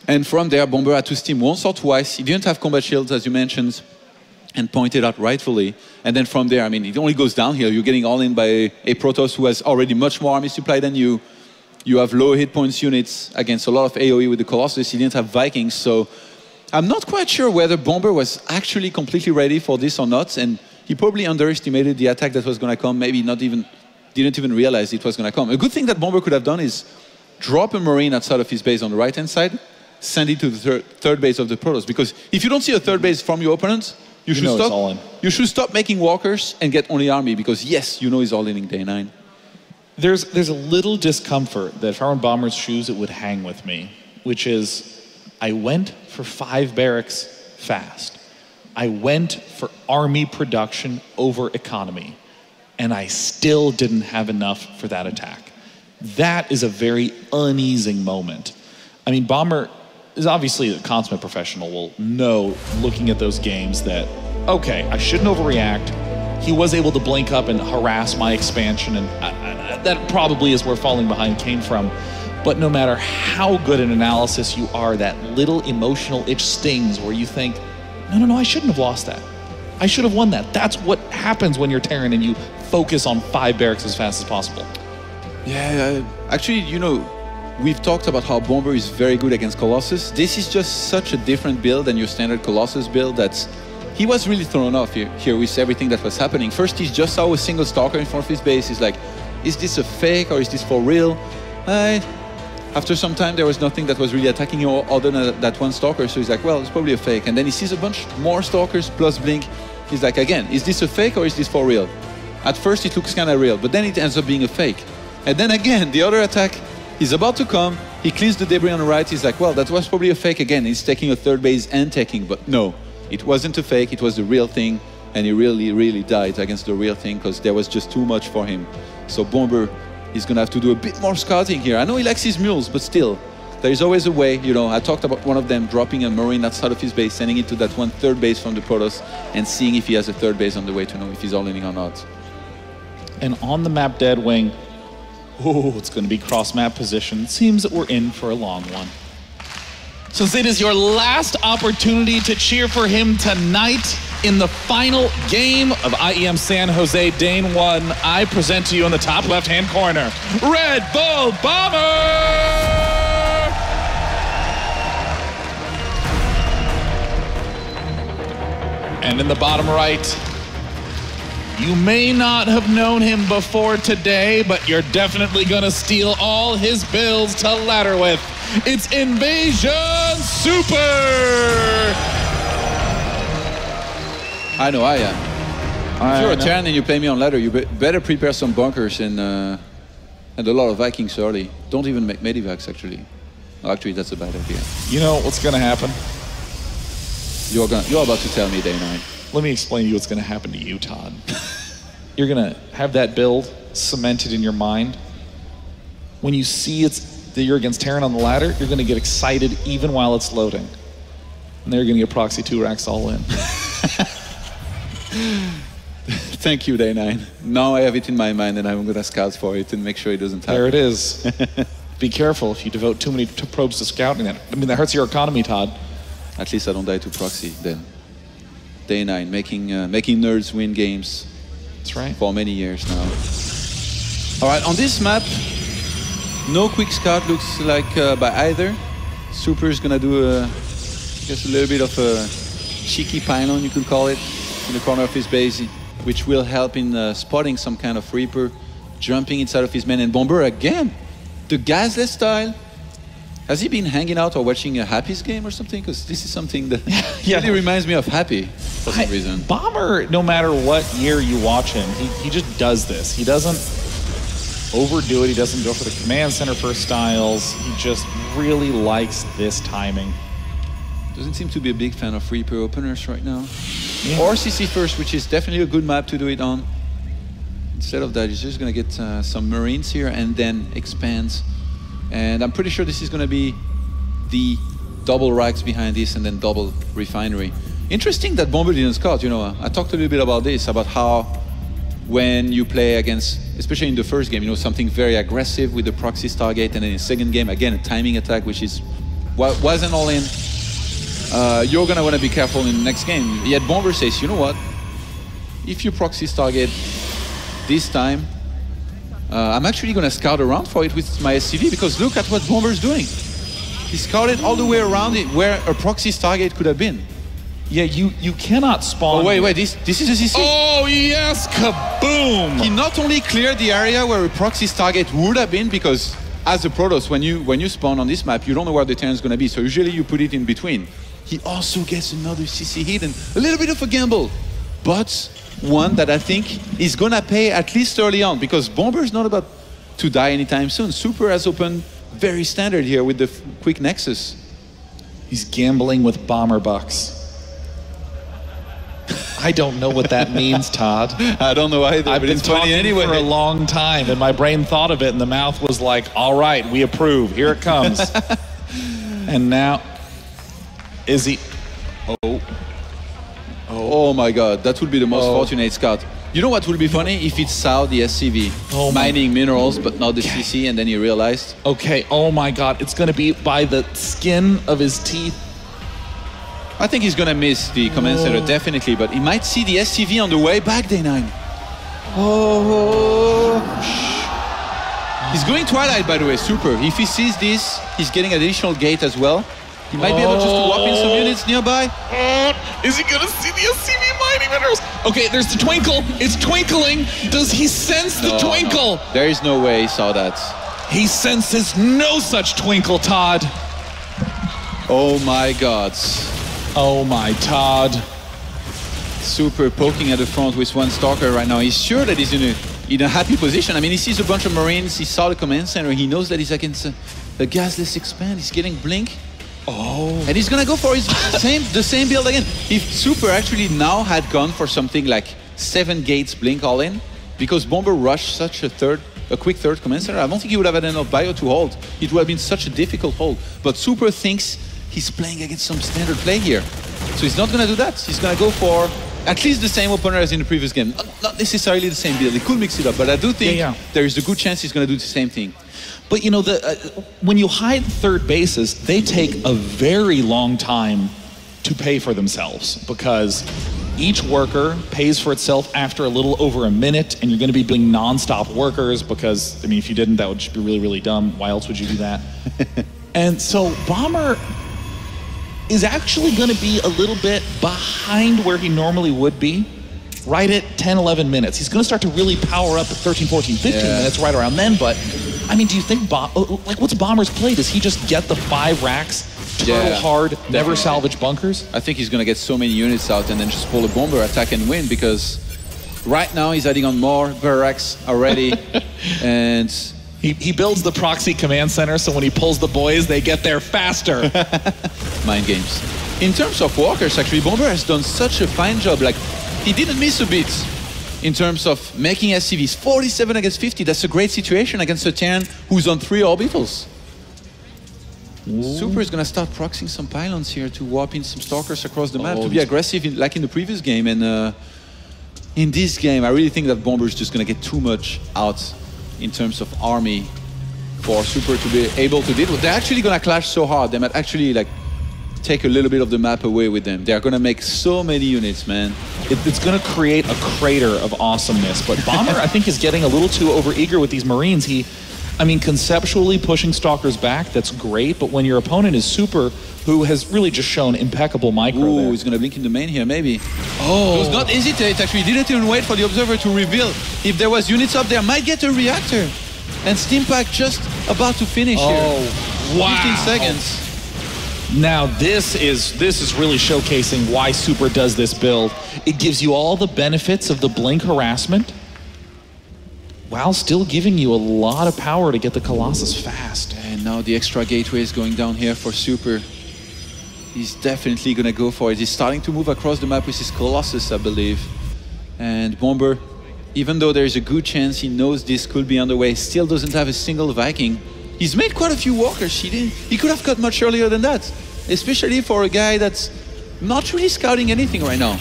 and from there, Bomber had to steam once or twice. He didn't have combat shields, as you mentioned, and pointed out rightfully. And then from there, I mean, it only goes downhill. You're getting all in by a Protoss who has already much more army supply than you. You have low hit points units against a lot of AoE with the Colossus. He didn't have Vikings, so I'm not quite sure whether Bomber was actually completely ready for this or not, and he probably underestimated the attack that was going to come, maybe didn't even realize it was going to come. A good thing that Bomber could have done is drop a Marine outside of his base on the right-hand side, send it to the third base of the Protoss. Because if you don't see a 3rd base from your opponent, you should stop making walkers and get only army, because yes, you know he's all in day 9. There's a little discomfort that if I were in Bomber's shoes, it would hang with me, which is I went for 5 barracks fast. I went for army production over economy, and I still didn't have enough for that attack. That is a very uneasing moment. I mean, Bomber is obviously a consummate professional, will know, looking at those games, that, okay, I shouldn't overreact. He was able to blink up and harass my expansion, and that probably is where falling behind came from. But no matter how good an analysis you are, that little emotional itch stings where you think, no, I shouldn't have lost that. I should have won that. That's what happens when you're Terran and you focus on 5 barracks as fast as possible. Yeah, actually, you know, we've talked about how Bomber is very good against Colossus. This is just such a different build than your standard Colossus build that he was really thrown off here with everything that was happening. First, he just saw a single Stalker in front of his base. He's like, is this a fake or is this for real? After some time, there was nothing that was really attacking him other than that one Stalker. So he's like, well, it's probably a fake. And then he sees a bunch more Stalkers plus Blink. He's like, again, is this a fake or is this for real? At first, it looks kind of real, but then it ends up being a fake. And then again, the other attack, he's about to come. He cleans the debris on the right. He's like, well, that was probably a fake again. He's taking a 3rd base and taking, but no, it wasn't a fake. It was the real thing. And he really died against the real thing because there was just too much for him. So Bomber, he's going to have to do a bit more scouting here. I know he likes his mules, but still, there is always a way. You know, I talked about one of them dropping a Marine outside of his base, sending it to that 3rd base from the Protoss, and seeing if he has a 3rd base on the way to know if he's all-inning or not. And on the map Deadwing, Oh, it's going to be cross-map position. Seems that we're in for a long one. Since it is your last opportunity to cheer for him tonight in the final game of IEM San Jose Dane 1, I present to you in the top left-hand corner, Red Bull Bomber! And in the bottom right, you may not have known him before today, but you're definitely gonna steal all his bills to ladder with. It's Invasion Super! I know I am. If you're a Terran and you play me on ladder, you better prepare some bunkers and a lot of Vikings early. Don't even make medivacs, actually. Actually, that's a bad idea. You know what's gonna happen? You're about to tell me, Day 9. Let me explain to you what's gonna happen to you, Todd. You're gonna have that build cemented in your mind. When you see that you're against Terran on the ladder, you're gonna get excited even while it's loading. And then you're gonna get proxy 2 racks all in. Thank you, Day 9. Now I have it in my mind and I'm gonna scout for it and make sure it doesn't happen. There it is. Be careful if you devote too many probes to scouting it. I mean, that hurts your economy, Todd. At least I don't die to proxy then. Day 9, making nerds win games. That's right. For many years now. All right, on this map, no quick scout looks like by either. Super is gonna do I guess a little bit of a cheeky pylon, you could call it, in the corner of his base, which will help in spotting some kind of Reaper, jumping inside of his men, and Bomber again, the gasless style. Has he been hanging out or watching a Happy's game or something? Because this is something that really reminds me of Happy for some reason. Bomber, no matter what year you watch him, he just does this. He doesn't overdo it. He doesn't go for the command center first styles. He just really likes this timing. Doesn't seem to be a big fan of Reaper openers right now. Yeah. Or CC first, which is definitely a good map to do it on. Instead of that, he's just going to get some Marines here and then expands. And I'm pretty sure this is going to be the double racks behind this and then double refinery. Interesting that Bomber didn't scout. You know, I talked a little bit about this, about how when you play against, especially in the first game, you know, something very aggressive with the proxy Stargate, and then in the second game, again, a timing attack, which is wasn't all in. You're going to want to be careful in the next game. Yet Bomber says, you know what? If you proxy Stargate this time, I'm actually going to scout around for it with my SCV, because look at what Bomber's doing. He scouted all the way around it where a proxy Stargate could have been. Yeah, you cannot spawn. Oh, wait, this is a CC. Oh, yes, kaboom! He not only cleared the area where a proxy Stargate would have been, because as a Protoss, when you spawn on this map, you don't know where the Terran is going to be, so usually you put it in between. He also gets another CC hit and a little bit of a gamble, but one that I think is going to pay at least early on, because Bomber is not about to die anytime soon. Super has opened very standard here with the quick Nexus. He's gambling with bomber bucks. I don't know what that means, Todd. I don't know either. I've been talking anyway for a long time, and my brain thought of it, and the mouth was like, all right, we approve. Here it comes. And now, is he... Oh my God, that would be the most fortunate scout. You know what would be funny? If it's Sao, the SCV, mining minerals, but not the CC, and then he realized. Okay, oh my God, it's going to be by the skin of his teeth. I think he's going to miss the command center, definitely, but he might see the SCV on the way back, Day 9. He's going Twilight, by the way, Super. If he sees this, he's getting additional gate as well. He might be able just to walk in some units nearby. Is he going to see the SCV mining minerals? Okay, there's the twinkle. It's twinkling. Does he sense the twinkle? No. There is no way he saw that. He senses no such twinkle, Todd. Oh my God. Oh my Todd. Super poking at the front with one Stalker right now. He's sure that he's in a happy position. I mean, he sees a bunch of Marines. He saw the command center. He knows that he's against a gasless expand. He's getting blink. And he's gonna go for his the same build again. If Super actually now had gone for something like 7 gates blink all in, because Bomber rushed such a quick third command center, I don't think he would have had enough bio to hold. It would have been such a difficult hold. But Super thinks he's playing against some standard play here. So he's not gonna do that. He's gonna go for at least the same opener as in the previous game. Not necessarily the same build. He could mix it up, but I do think there is a good chance he's going to do the same thing. But you know, when you hide third bases, they take a very long time to pay for themselves because each worker pays for itself after a little over a minute, and you're going to be being non-stop workers because, I mean, if you didn't, that would just be really, really dumb. Why else would you do that? And so Bomber is actually going to be a little bit behind where he normally would be, right at 10, 11 minutes. He's going to start to really power up at 13, 14, 15 minutes right around then, but I mean, do you think, like, what's Bomber's play? Does he just get the 5 racks, turtle hard, never salvage bunkers? I think he's going to get so many units out and then just pull a Bomber attack and win, because right now he's adding on more barracks already. And he builds the proxy command center, so when he pulls the boys, they get there faster. Mind games. In terms of walkers, actually, Bomber has done such a fine job. Like, he didn't miss a bit in terms of making SCVs. 47 against 50, that's a great situation against a Terran who's on 3 orbitals. Ooh. Super is going to start proxying some pylons here to warp in some stalkers across the map to be aggressive like in the previous game. And in this game, I really think that Bomber is just going to get too much out in terms of army for Super to be able to deal with. They're actually going to clash so hard, they might actually like take a little bit of the map away with them. They're going to make so many units, man. It's going to create a crater of awesomeness. But Bomber, I think, is getting a little too overeager with these Marines. I mean, conceptually pushing Stalkers back, that's great. But when your opponent is Super, who has really just shown impeccable micro there. He's going to blink in the main here, maybe. Oh. It was not hesitate, actually. He didn't even wait for the Observer to reveal. If there was units up there, might get a reactor. And Steam Pack just about to finish here. Wow. 15 seconds. Now this is really showcasing why Super does this build. It gives you all the benefits of the blink harassment while still giving you a lot of power to get the Colossus fast. And now the extra gateway is going down here for Super. He's definitely going to go for it. He's starting to move across the map with his Colossus, I believe. And Bomber, even though there's a good chance he knows this could be underway, still doesn't have a single Viking. He's made quite a few walkers. He could have got much earlier than that, especially for a guy that's not really scouting anything right now.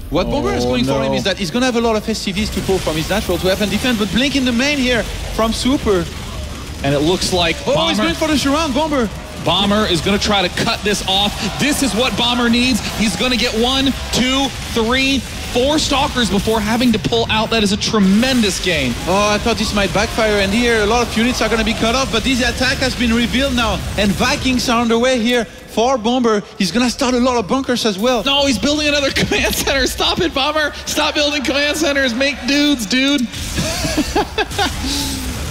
What Bomber is going for him is that he's going to have a lot of SCVs to pull from his natural to weapon defense, but blink in the main here from Super. And it looks like Bomber, he's going for the surround, Bomber. Bomber is going to try to cut this off. This is what Bomber needs. He's going to get 1, 2, 3, 4 Stalkers before having to pull out. That is a tremendous game. Oh, I thought this might backfire, and here a lot of units are going to be cut off, but this attack has been revealed now, and Vikings are on the way here for Bomber. He's going to start a lot of bunkers as well. No, he's building another command center. Stop it, Bomber. Stop building command centers. Make dudes, dude.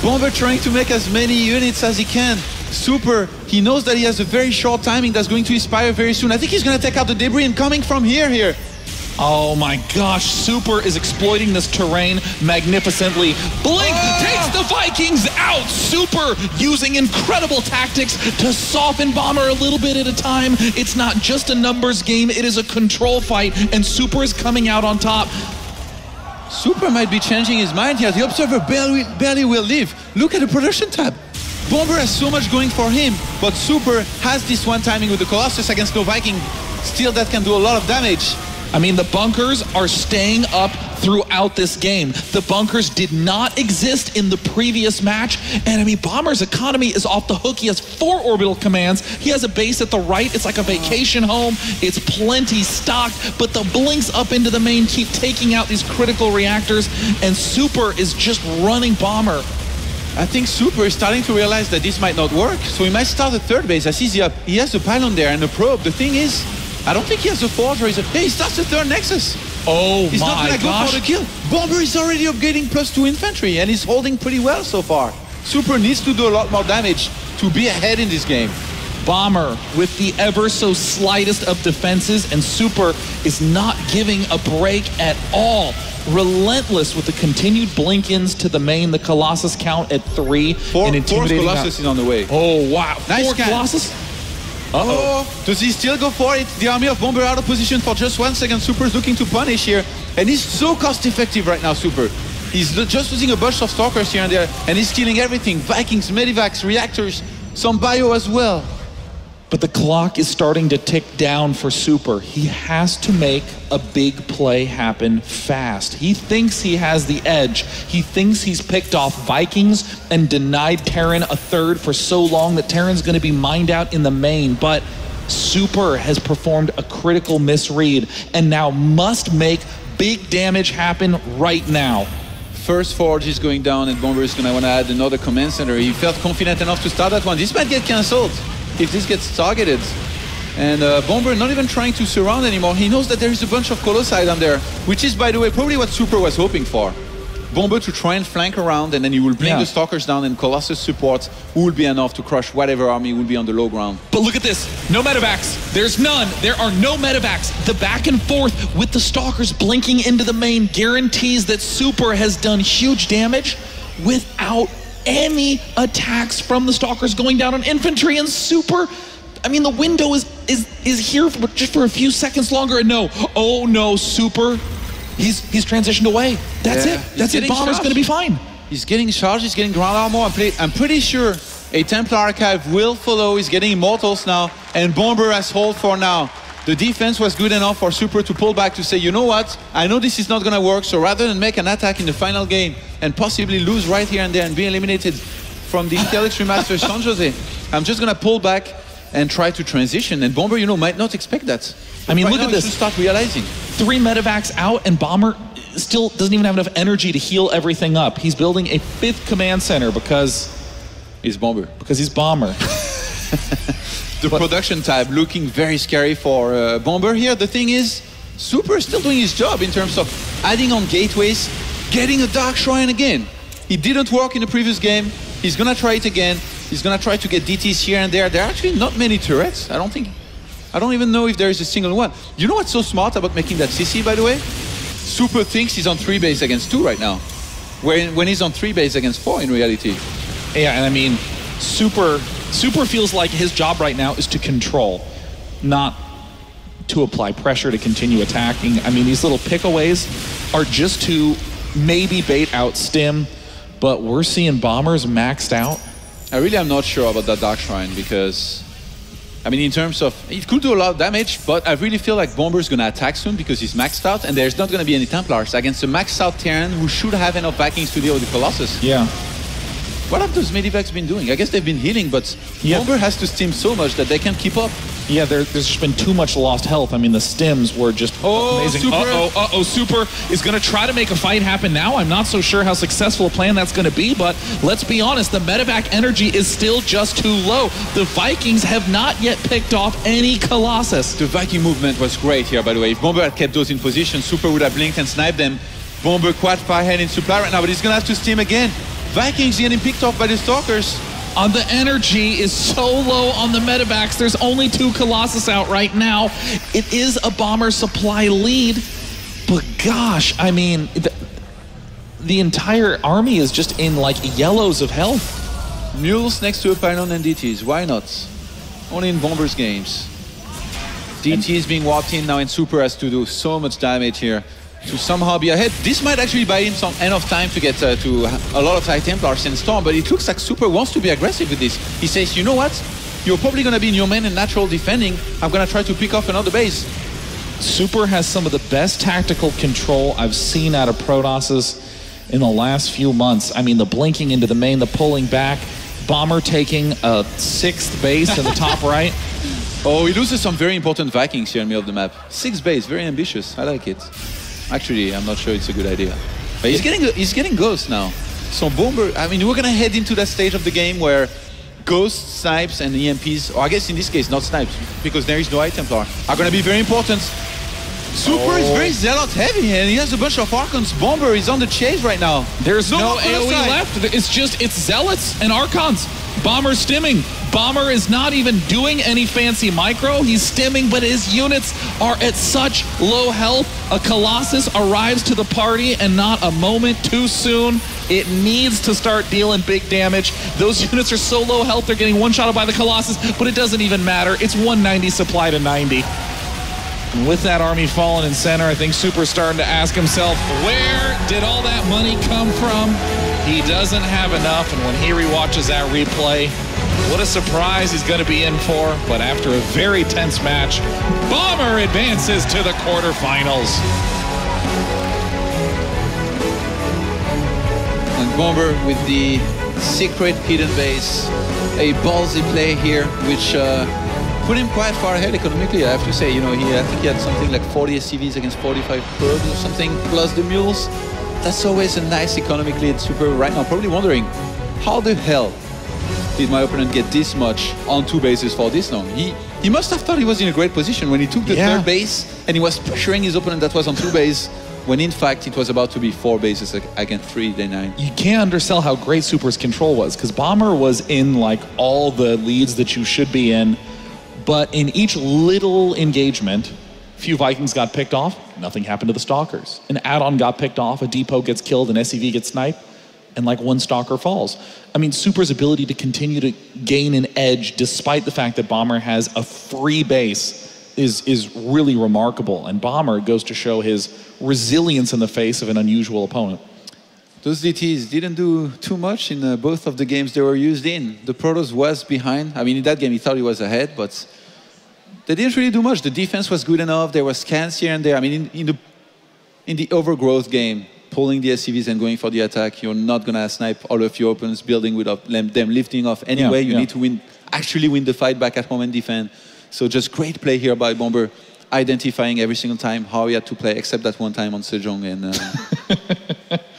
Bomber trying to make as many units as he can. Super, he knows that he has a very short timing that's going to expire very soon. I think he's going to take out the debris and coming from here. Oh my gosh, Super is exploiting this terrain magnificently. Blink takes the Vikings out. Super using incredible tactics to soften Bomber a little bit at a time. It's not just a numbers game, it is a control fight, and Super is coming out on top. Super might be changing his mind here. The Observer barely will leave. Look at the production tab. Bomber has so much going for him, but Super has this one timing with the Colossus against no Viking. Still, that can do a lot of damage. I mean, the bunkers are staying up throughout this game. The bunkers did not exist in the previous match. And I mean, Bomber's economy is off the hook. He has 4 orbital commands. He has a base at the right. It's like a vacation home. It's plenty stocked, but the blinks up into the main keep taking out these critical reactors, and Super is just running Bomber. I think Super is starting to realize that this might not work, so he might start a third base. I see he has the pylon there and the probe. The thing is, I don't think he has a forge, or he starts the third Nexus. Oh he's not going to go for the kill. Bomber is already upgrading +2 infantry, and he's holding pretty well so far. Super needs to do a lot more damage to be ahead in this game. Bomber with the ever so slightest of defenses, and Super is not giving a break at all. Relentless with the continued blink-ins to the main. The Colossus count at 3. Four Colossus is on the way. Oh, wow. Nice 4 Colossus? Does he still go for it? The army of Bomber out of position for just 1 second. Super's looking to punish here. And he's so cost-effective right now, Super. He's just using a bunch of Stalkers here and there, and he's stealing everything. Vikings, Medivacs, reactors, some bio as well. But the clock is starting to tick down for Super. He has to make a big play happen fast. He thinks he has the edge. He thinks he's picked off Vikings and denied Terran a third for so long that Terran's going to be mined out in the main. But Super has performed a critical misread and now must make big damage happen right now. First Forge is going down and Bomber is going to want to add another command center. He felt confident enough to start that one. This might get cancelled if this gets targeted. And Bomber not even trying to surround anymore. He knows that there is a bunch of Colossi down there, which is, by the way, probably what Super was hoping for. Bomber to try and flank around, and then he will bring the Stalkers down, and Colossus support will be enough to crush whatever army will be on the low ground. But look at this. No medevacs. There's none. There are no medevacs. The back and forth with the Stalkers blinking into the main guarantees that Super has done huge damage without any attacks from the Stalkers going down on infantry. And Super, I mean, the window is here for just for a few seconds longer. And no, oh no, Super, he's transitioned away. That's it. That's it. Bomber's going to be fine. He's getting charged. He's getting ground armor. I'm pretty sure a Templar Archive will follow. He's getting Immortals now, and Bomber has hold for now. The defense was good enough for Super to pull back to say, you know what? I know this is not going to work, so rather than make an attack in the final game and possibly lose right here and there and be eliminated from the Intel Extreme Masters San Jose, I'm just going to pull back and try to transition. And Bomber, you know, might not expect that. I mean, look at this. Start realizing. 3 medevacs out, and Bomber still doesn't even have enough energy to heal everything up. He's building a 5th command center because he's Bomber. Because he's Bomber. The production tab looking very scary for Bomber here. The thing is, Super is still doing his job in terms of adding on gateways, getting a Dark Shrine again. It didn't work in the previous game. He's gonna try it again. He's gonna try to get DTs here and there. There are actually not many turrets. I don't even know if there is a single one. You know what's so smart about making that CC, by the way? Super thinks he's on 3 base against 2 right now, when he's on 3 base against 4 in reality. Yeah, and I mean, Super feels like his job right now is to control, not to apply pressure to continue attacking. I mean, these little pickaways are just to maybe bait out Stim, but we're seeing Bombers maxed out. I really am not sure about that Dark Shrine because, I mean, in terms of, it could do a lot of damage, but I really feel like Bomber's gonna attack soon because he's maxed out, and there's not gonna be any Templars against a maxed out Terran who should have enough Vikings to deal with the Colossus. Yeah. What have those medivacs been doing? I guess they've been healing, but Bomber has to stim so much that they can't keep up. Yeah, there's just been too much lost health. I mean, the stims were just amazing. Super. Super is going to try to make a fight happen now. I'm not so sure how successful a plan that's going to be, but let's be honest, the medevac energy is still just too low. The Vikings have not yet picked off any Colossus. The Viking movement was great here, by the way. If Bomber had kept those in position, Super would have blinked and sniped them. Bomber quad firehead in supply right now, but he's going to have to stim again. Vikings getting picked off by the Stalkers. The energy is so low on the medevacs. There's only 2 Colossus out right now. It is a Bomber supply lead, but gosh, I mean, the entire army is just in like yellows of health. Mules next to a pylon and DTs. Why not? Only in Bomber's games. DT is being warped in now, and Super has to do so much damage here to somehow be ahead. This might actually buy him some enough time to get to a lot of High Templars and Storm, but it looks like Super wants to be aggressive with this. He says, you know what? You're probably going to be in your main and natural defending. I'm going to try to pick off another base. Super has some of the best tactical control I've seen out of Protosses in the last few months. I mean, the blinking into the main, the pulling back, Bomber taking a 6th base in the top right. Oh, he loses some very important Vikings here in the middle of the map. 6th base, very ambitious. I like it. Actually, I'm not sure it's a good idea. But he's getting Ghost now. So Bomber, I mean, we're going to head into that stage of the game where Ghost, Snipes, and EMPs, or I guess in this case, not Snipes, because there is no High Templar, are going to be very important. Super is very Zealot heavy, and he has a bunch of Archons. Bomber is on the chase right now. There's no AoE left. It's Zealots and Archons. Bomber stimming. Bomber is not even doing any fancy micro. He's stimming, but his units are at such low health. A Colossus arrives to the party, and not a moment too soon. It needs to start dealing big damage. Those units are so low health, they're getting one-shotted by the Colossus, but it doesn't even matter. It's 190 supply to 90. And with that army falling in center, I think Super's starting to ask himself, where did all that money come from? He doesn't have enough, and when he rewatches that replay, What a surprise he's going to be in for. But after a very tense match, Bomber advances to the quarterfinals. And Bomber with the secret hidden base, a ballsy play here, which put him quite far ahead economically, I have to say. You know, I think he had something like 40 SCVs against 45 probes or something, plus the mules. That's always a nice economic lead. Super right now probably wondering, how the hell did my opponent get this much on 2 bases for this long? He must have thought he was in a great position when he took the 3rd base and he was pressuring his opponent that was on 2 base, when in fact it was about to be 4 bases against 3, then 9. You can't undersell how great Super's control was, because Bomber was in like all the leads that you should be in, but in each little engagement, few Vikings got picked off, nothing happened to the Stalkers. An add-on got picked off, a depot gets killed, an SCV gets sniped, and like 1 Stalker falls. I mean, Super's ability to continue to gain an edge despite the fact that Bomber has a free base is really remarkable. And Bomber goes to show his resilience in the face of an unusual opponent. Those DTs didn't do too much in both of the games they were used in. The Protoss was behind. I mean, in that game he thought he was ahead, but they didn't really do much. The defense was good enough. There were scans here and there. I mean, in the overgrowth game, pulling the SCVs and going for the attack, you're not going to snipe all of your opponents building without them lifting off anyway. You need to actually win the fight back at home and defend. So just great play here by Bomber, identifying every single time how he had to play, except that one time on Sejong. And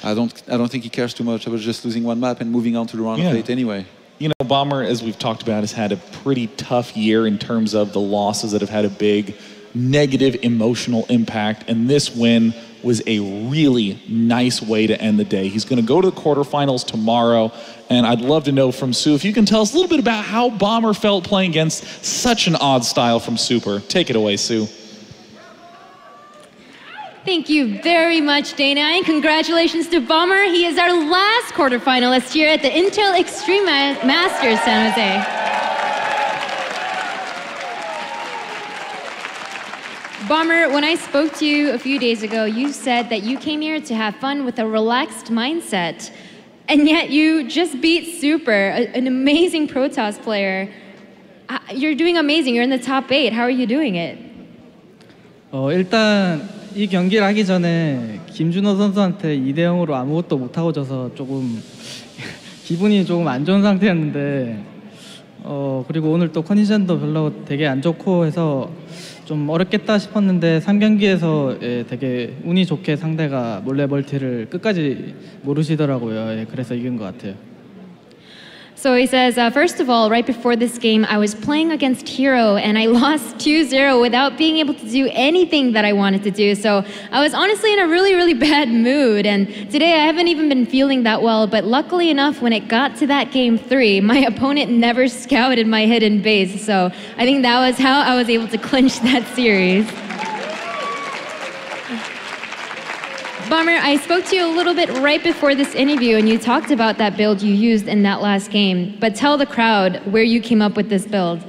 I don't think he cares too much about just losing 1 map and moving on to the round of 8 anyway. You know, Bomber, as we've talked about, has had a pretty tough year in terms of the losses that have had a big negative emotional impact, and this win was a really nice way to end the day. He's going to go to the quarterfinals tomorrow, and I'd love to know from Sue if you can tell us a little bit about how Bomber felt playing against such an odd style from Super. Take it away, Sue. Thank you very much, Dana, and congratulations to Bomber. He is our last quarterfinalist here at the Intel Extreme Masters San Jose. Bomber, when I spoke to you a few days ago, you said that you came here to have fun with a relaxed mindset, and yet you just beat Super, an amazing Protoss player. You're doing amazing. You're in the top 8. How are you doing it? 일단 이 경기를 하기 전에 김준호 선수한테 2대 0으로 아무것도 못하고 져서 조금 기분이 조금 안 좋은 상태였는데 그리고 오늘 또 컨디션도 별로 되게 안 좋고 해서 좀 어렵겠다 싶었는데 3경기에서 되게 운이 좋게 상대가 몰래 멀티를 끝까지 모르시더라고요. 그래서 이긴 것 같아요. So he says, first of all, right before this game, I was playing against Hero and I lost 2-0 without being able to do anything that I wanted to do. So I was honestly in a really, really bad mood. And today I haven't even been feeling that well. But luckily enough, when it got to that game 3, my opponent never scouted my hidden base. So I think that was how I was able to clinch that series. Bomber, I spoke to you a little bit right before this interview and you talked about that build you used in that last game. But tell the crowd where you came up with this build.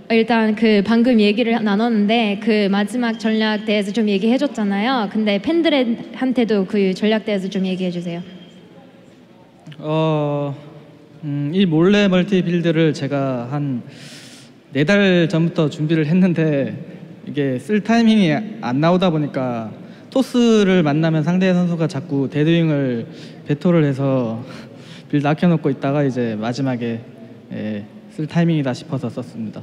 일단 방금 얘기를 나눴는데 그 마지막 전략 대해서 좀 얘기해 줬잖아요. 근데 팬들한테도 그 전략 대해서 좀 얘기해 주세요. 이 몰래 멀티 빌드를 제가 한 4달 전부터 준비를 했는데 이게 쓸 타이밍이 안 나오다 보니까 토스를 만나면 상대 선수가 자꾸 데드윙을 배토를 해서 빌드 아껴놓고 있다가 이제 마지막에 쓸 타이밍이다 싶어서 썼습니다.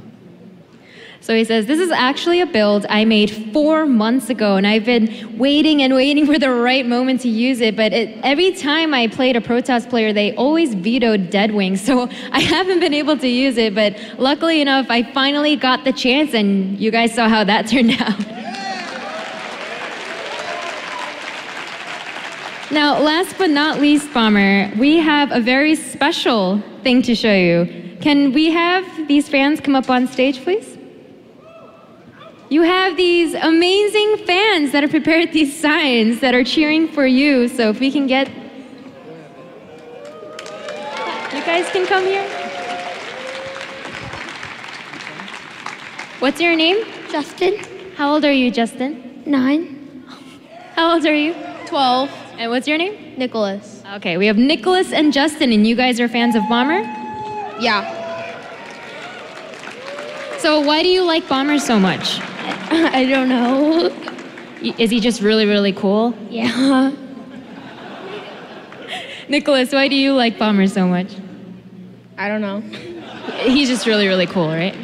So he says, this is actually a build I made 4 months ago, and I've been waiting and waiting for the right moment to use it, but every time I played a Protoss player, they always vetoed Deadwing, so I haven't been able to use it, but luckily enough, I finally got the chance, and you guys saw how that turned out. Now, last but not least, Bomber, we have a very special thing to show you. Can we have these fans come up on stage, please? You have these amazing fans that have prepared these signs that are cheering for you. So if we can get... You guys can come here. What's your name? Justin. How old are you, Justin? 9. How old are you? 12. And what's your name? Nicholas. Okay, we have Nicholas and Justin, and you guys are fans of Bomber? Yeah. So why do you like Bomber so much? I don't know. Is he just really, really cool? Yeah. Nicholas, why do you like Bomber so much? I don't know. He's just really, really cool, right?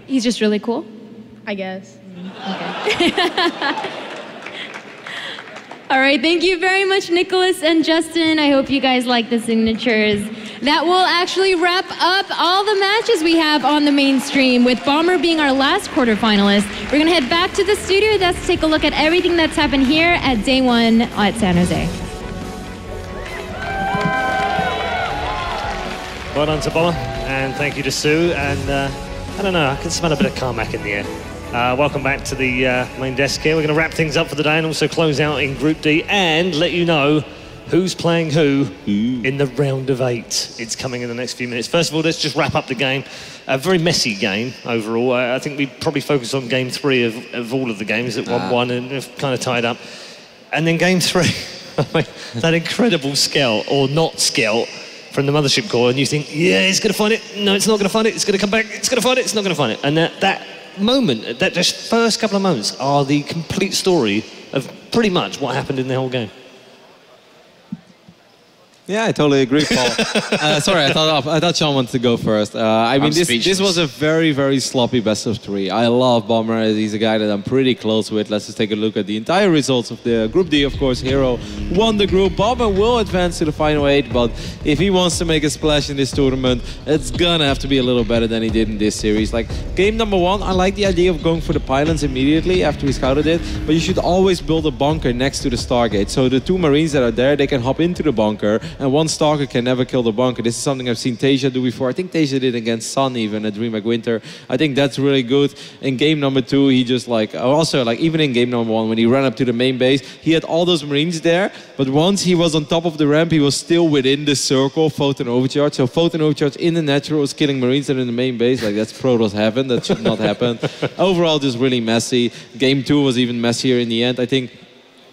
He's just really cool? I guess. All right, thank you very much, Nicholas and Justin. I hope you guys like the signatures. That will actually wrap up all the matches we have on the main stream, with Bomber being our last quarterfinalist. We're gonna head back to the studio. Let's take a look at everything that's happened here at day one at San Jose. Well done to Bomber, and thank you to Sue. And I don't know, I can smell a bit of Carmack in the air. Welcome back to the main desk here. We're going to wrap things up for the day and also close out in Group D and let you know who's playing who in the round of 8. It's coming in the next few minutes. First of all, let's just wrap up the game. A very messy game overall. I think we probably focused on game 3 of all of the games at 1-1 and have kind of tied up. And then game 3, that incredible scout or not scout from the Mothership Core, and you think, yeah, it's going to find it. No, it's not going to find it. It's going to come back. It's going to find it. It's not going to find it. And that moment, that just first couple of moments are the complete story of pretty much what happened in the whole game. Yeah, I totally agree, Paul. Sorry, I thought Sean wanted to go first. I mean, this was a very, very sloppy best of 3. I love Bomber. He's a guy that I'm pretty close with. Let's just take a look at the entire results of the Group D. Of course, Hero won the group. Bomber will advance to the final 8, but if he wants to make a splash in this tournament, it's gonna have to be a little better than he did in this series. Like, game number 1, I like the idea of going for the pylons immediately after he scouted it, but you should always build a bunker next to the Stargate. So the 2 Marines that are there, they can hop into the bunker, and one Stalker can never kill the bunker. This is something I've seen Tasia do before. I think Tasia did against Sun even at DreamHack Winter. I think that's really good. In game number 2, he just also even in game number 1, when he ran up to the main base, he had all those Marines there, but once he was on top of the ramp, he was still within the circle, Photon Overcharge. So Photon Overcharge in the natural was killing Marines that are in the main base. Like, that's Protoss heaven. That should not happen. Overall, just really messy. Game 2 was even messier in the end. I think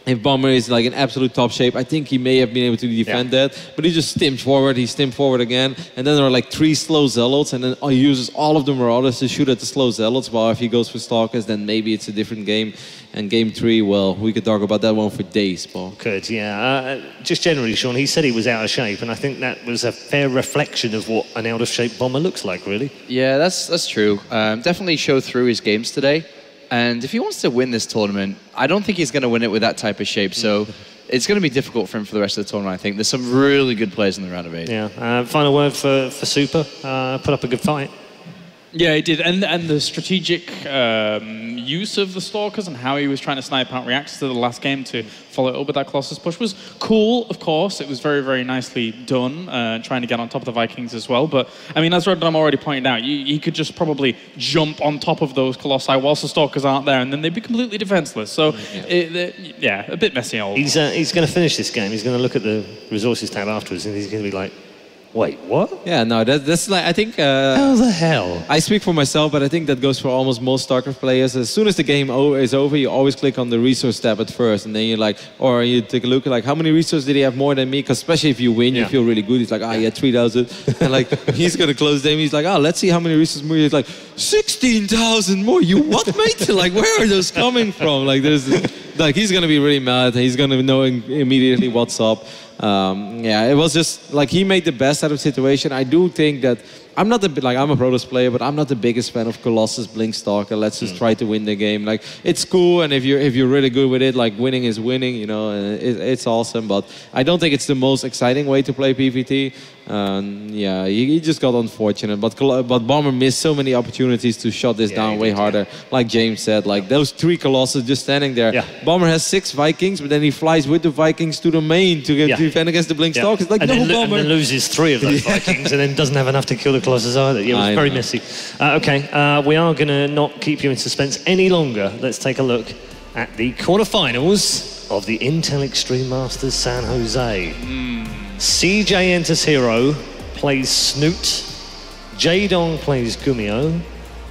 if Bomber is like in absolute top shape, I think he may have been able to defend that. But he just stimmed forward, he stimmed forward again. And then there are like 3 slow Zealots, and then he uses all of the Marauders to shoot at the slow Zealots. While if he goes for Stalkers, then maybe it's a different game. And game 3, well, we could talk about that one for days, Paul. Could, yeah. Just generally, Sean, he said he was out of shape, and I think that was a fair reflection of what an out-of-shape Bomber looks like, really. Yeah, that's true. Definitely showed through his games today. And if he wants to win this tournament, I don't think he's going to win it with that type of shape. So it's going to be difficult for him for the rest of the tournament, I think. There's some really good players in the round of 8. Yeah. Final word for Super. Put up a good fight. Yeah, he did. And the strategic use of the Stalkers and how he was trying to snipe out reactors to the last game to follow it up with that Colossus push was cool, of course. It was very, very nicely done, trying to get on top of the Vikings as well. But, I mean, as Rodnam already pointed out, he could just probably jump on top of those Colossi whilst the Stalkers aren't there, and then they'd be completely defenseless. So, a bit messy old. He's going to finish this game. He's going to look at the resources tab afterwards, and he's going to be like, wait, what? Yeah, no, that's like, I think... How the hell? I speak for myself, but I think that goes for almost most StarCraft players. As soon as the game is over, you always click on the resource tab at first, and then you're like, or you take a look at like, how many resources did he have more than me? Because especially if you win, you feel really good. He's like, he had 3,000. And like, he's going to close the game. He's like, let's see how many resources more. He's like, 16,000 more. You what, mate? Like, where are those coming from? Like, he's going to be really mad. He's going to know immediately what's up. It was just like he made the best out of the situation. I do think that I'm a Protoss player, but I'm not the biggest fan of Colossus, Blink Stalker. Let's just try to win the game. Like, it's cool, and if you're really good with it, like winning is winning, you know, and it's awesome. But I don't think it's the most exciting way to play PvT. He just got unfortunate. But Bomber missed so many opportunities to shut this down way harder. Like James said, like those 3 Colossus just standing there. Yeah. Bomber has 6 Vikings, but then he flies with the Vikings to the main to defend against the Blink Stalkers. Like, and Bomber. And then loses 3 of those Vikings, and then doesn't have enough to kill the Colossus either. Yeah, it was very messy. We are going to not keep you in suspense any longer. Let's take a look at the quarterfinals of the Intel Extreme Masters San Jose. CJ enters Hero, plays Snoot. Jaedong plays Gumio.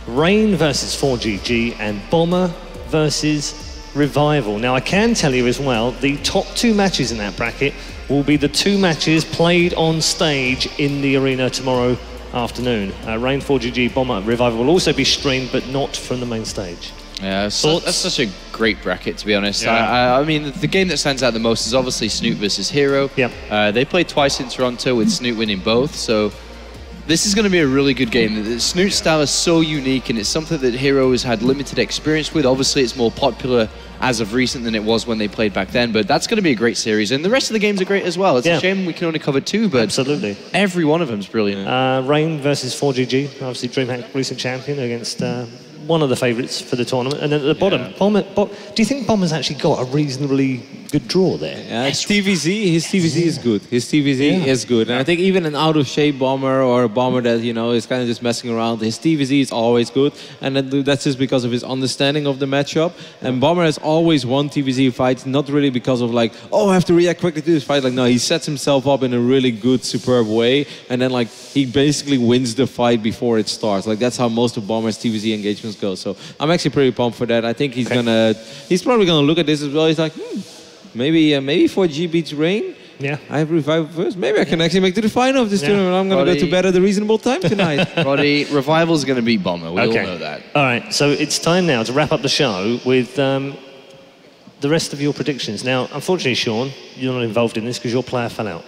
Rain versus 4GG, and Bomber versus Revival. Now, I can tell you as well, the top 2 matches in that bracket will be the 2 matches played on stage in the arena tomorrow afternoon. Rain, 4GG, Bomber, Revival will also be streamed, but not from the main stage. Yeah, so that's such a great bracket, to be honest. Yeah. I mean, the game that stands out the most is obviously Snoot versus Hero. Yep. They played twice in Toronto with Snoot winning both, so this is going to be a really good game. The Snoot style is so unique, and it's something that Hero has had limited experience with. Obviously, it's more popular as of recent than it was when they played back then, but that's going to be a great series, and the rest of the games are great as well. It's a shame we can only cover 2, but absolutely, every one of them is brilliant. Rain versus 4GG, obviously DreamHack recent champion against one of the favourites for the tournament, and then at the bottom, Bomber. Do you think Bomber's actually got a reasonably good draw there? His TVZ is good. His TVZ is good, and I think even an out-of-shape Bomber or a Bomber that is kind of just messing around, his TVZ is always good, and that's just because of his understanding of the matchup. And Bomber has always won TVZ fights, not really because of like, oh, I have to react quickly to this fight. Like, no, he sets himself up in a really good, superb way, and then like he basically wins the fight before it starts. Like that's how most of Bomber's TVZ engagements go. So I'm actually pretty pumped for that. I think he's probably gonna look at this as well. He's like, maybe 4G beats Rain. Yeah. I have Revival first. Maybe I can actually make to the final of this tournament. I'm going to go to bed at a reasonable time tonight. Roddy, Revival's going to beat Bomber. We all know that. All right, so it's time now to wrap up the show with the rest of your predictions. Now, unfortunately, Sean, you're not involved in this because your player fell out.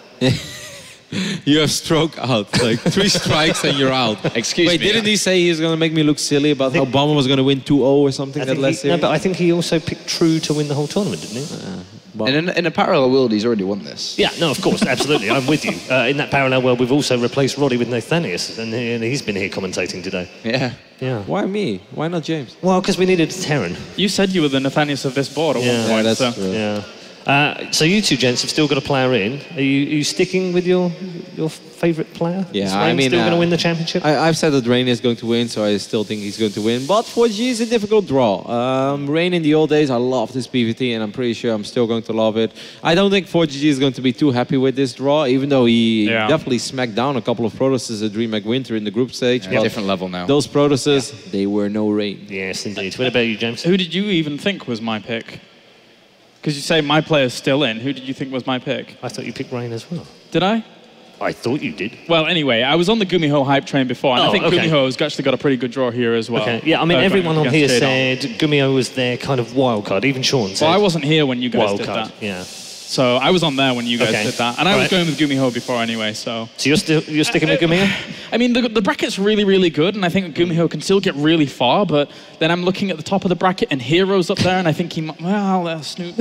You have stroke out. Like 3 strikes and you're out. Excuse me. Wait, didn't he say he was going to make me look silly about how Bomber was going to win 2-0 or something that last year? No, but I think he also picked True to win the whole tournament, didn't he? And in a parallel world, he's already won this. Yeah, no, of course, absolutely. I'm with you. In that parallel world, we've also replaced Roddy with Nathanius, and he's been here commentating today. Yeah. Yeah. Why me? Why not James? Well, because we needed Terran. You said you were the Nathanius of this board at one point. That's so. true. Yeah. So you two gents have still got a player in. Are you sticking with your favourite player? Yeah, Is Rain I mean, still going to win the championship? I've said that Rain is going to win, so I still think he's going to win. But 4G is a difficult draw. Rain in the old days, I loved this PVT, and I'm pretty sure I'm still going to love it. I don't think 4GG is going to be too happy with this draw, even though he definitely smacked down a couple of Protoses at DreamHack Winter in the group stage. Yeah, different level now. Those Protoses, they were no Rain. Yes, indeed. What about you, James? Who did you even think was my pick? Because you say my player's still in. Who did you think was my pick? I thought you picked Rain as well. Did I? I thought you did. Well, anyway, I was on the Gumiho hype train before, and I think Gumiho's actually got a pretty good draw here as well. Okay. Yeah, I mean, everyone on here said Gumiho was their kind of wild card. Even Sean said. Well, I wasn't here when you guys did that. Yeah. So I was on there when you guys did that, and I was going with Gumiho before anyway. So you're sticking with Gumiho? I mean, the bracket's really, really good, and I think Gumiho can still get really far. But then I'm looking at the top of the bracket, and Hero's up there, and I think he might. Well, Snoop.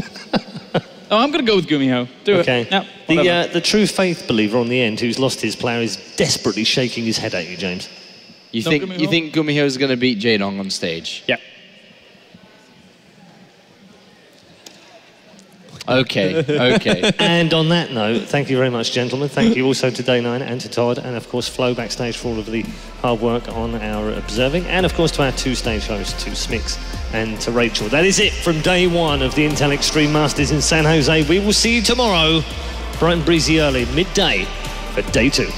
Oh, I'm going to go with Gumiho. Do it. Yeah, the true faith believer on the end who's lost his player is desperately shaking his head at you, James. You think Gumiho is going to beat Jaedong on stage? Yeah. Okay. And on that note, thank you very much, gentlemen. Thank you also to Day 9 and to Todd, and of course Flo backstage for all of the hard work on our observing, and of course to our 2 stage hosts, to Smix and to Rachel. That is it from day 1 of the Intel Extreme Masters in San Jose. We will see you tomorrow, bright and breezy early, midday, for day 2.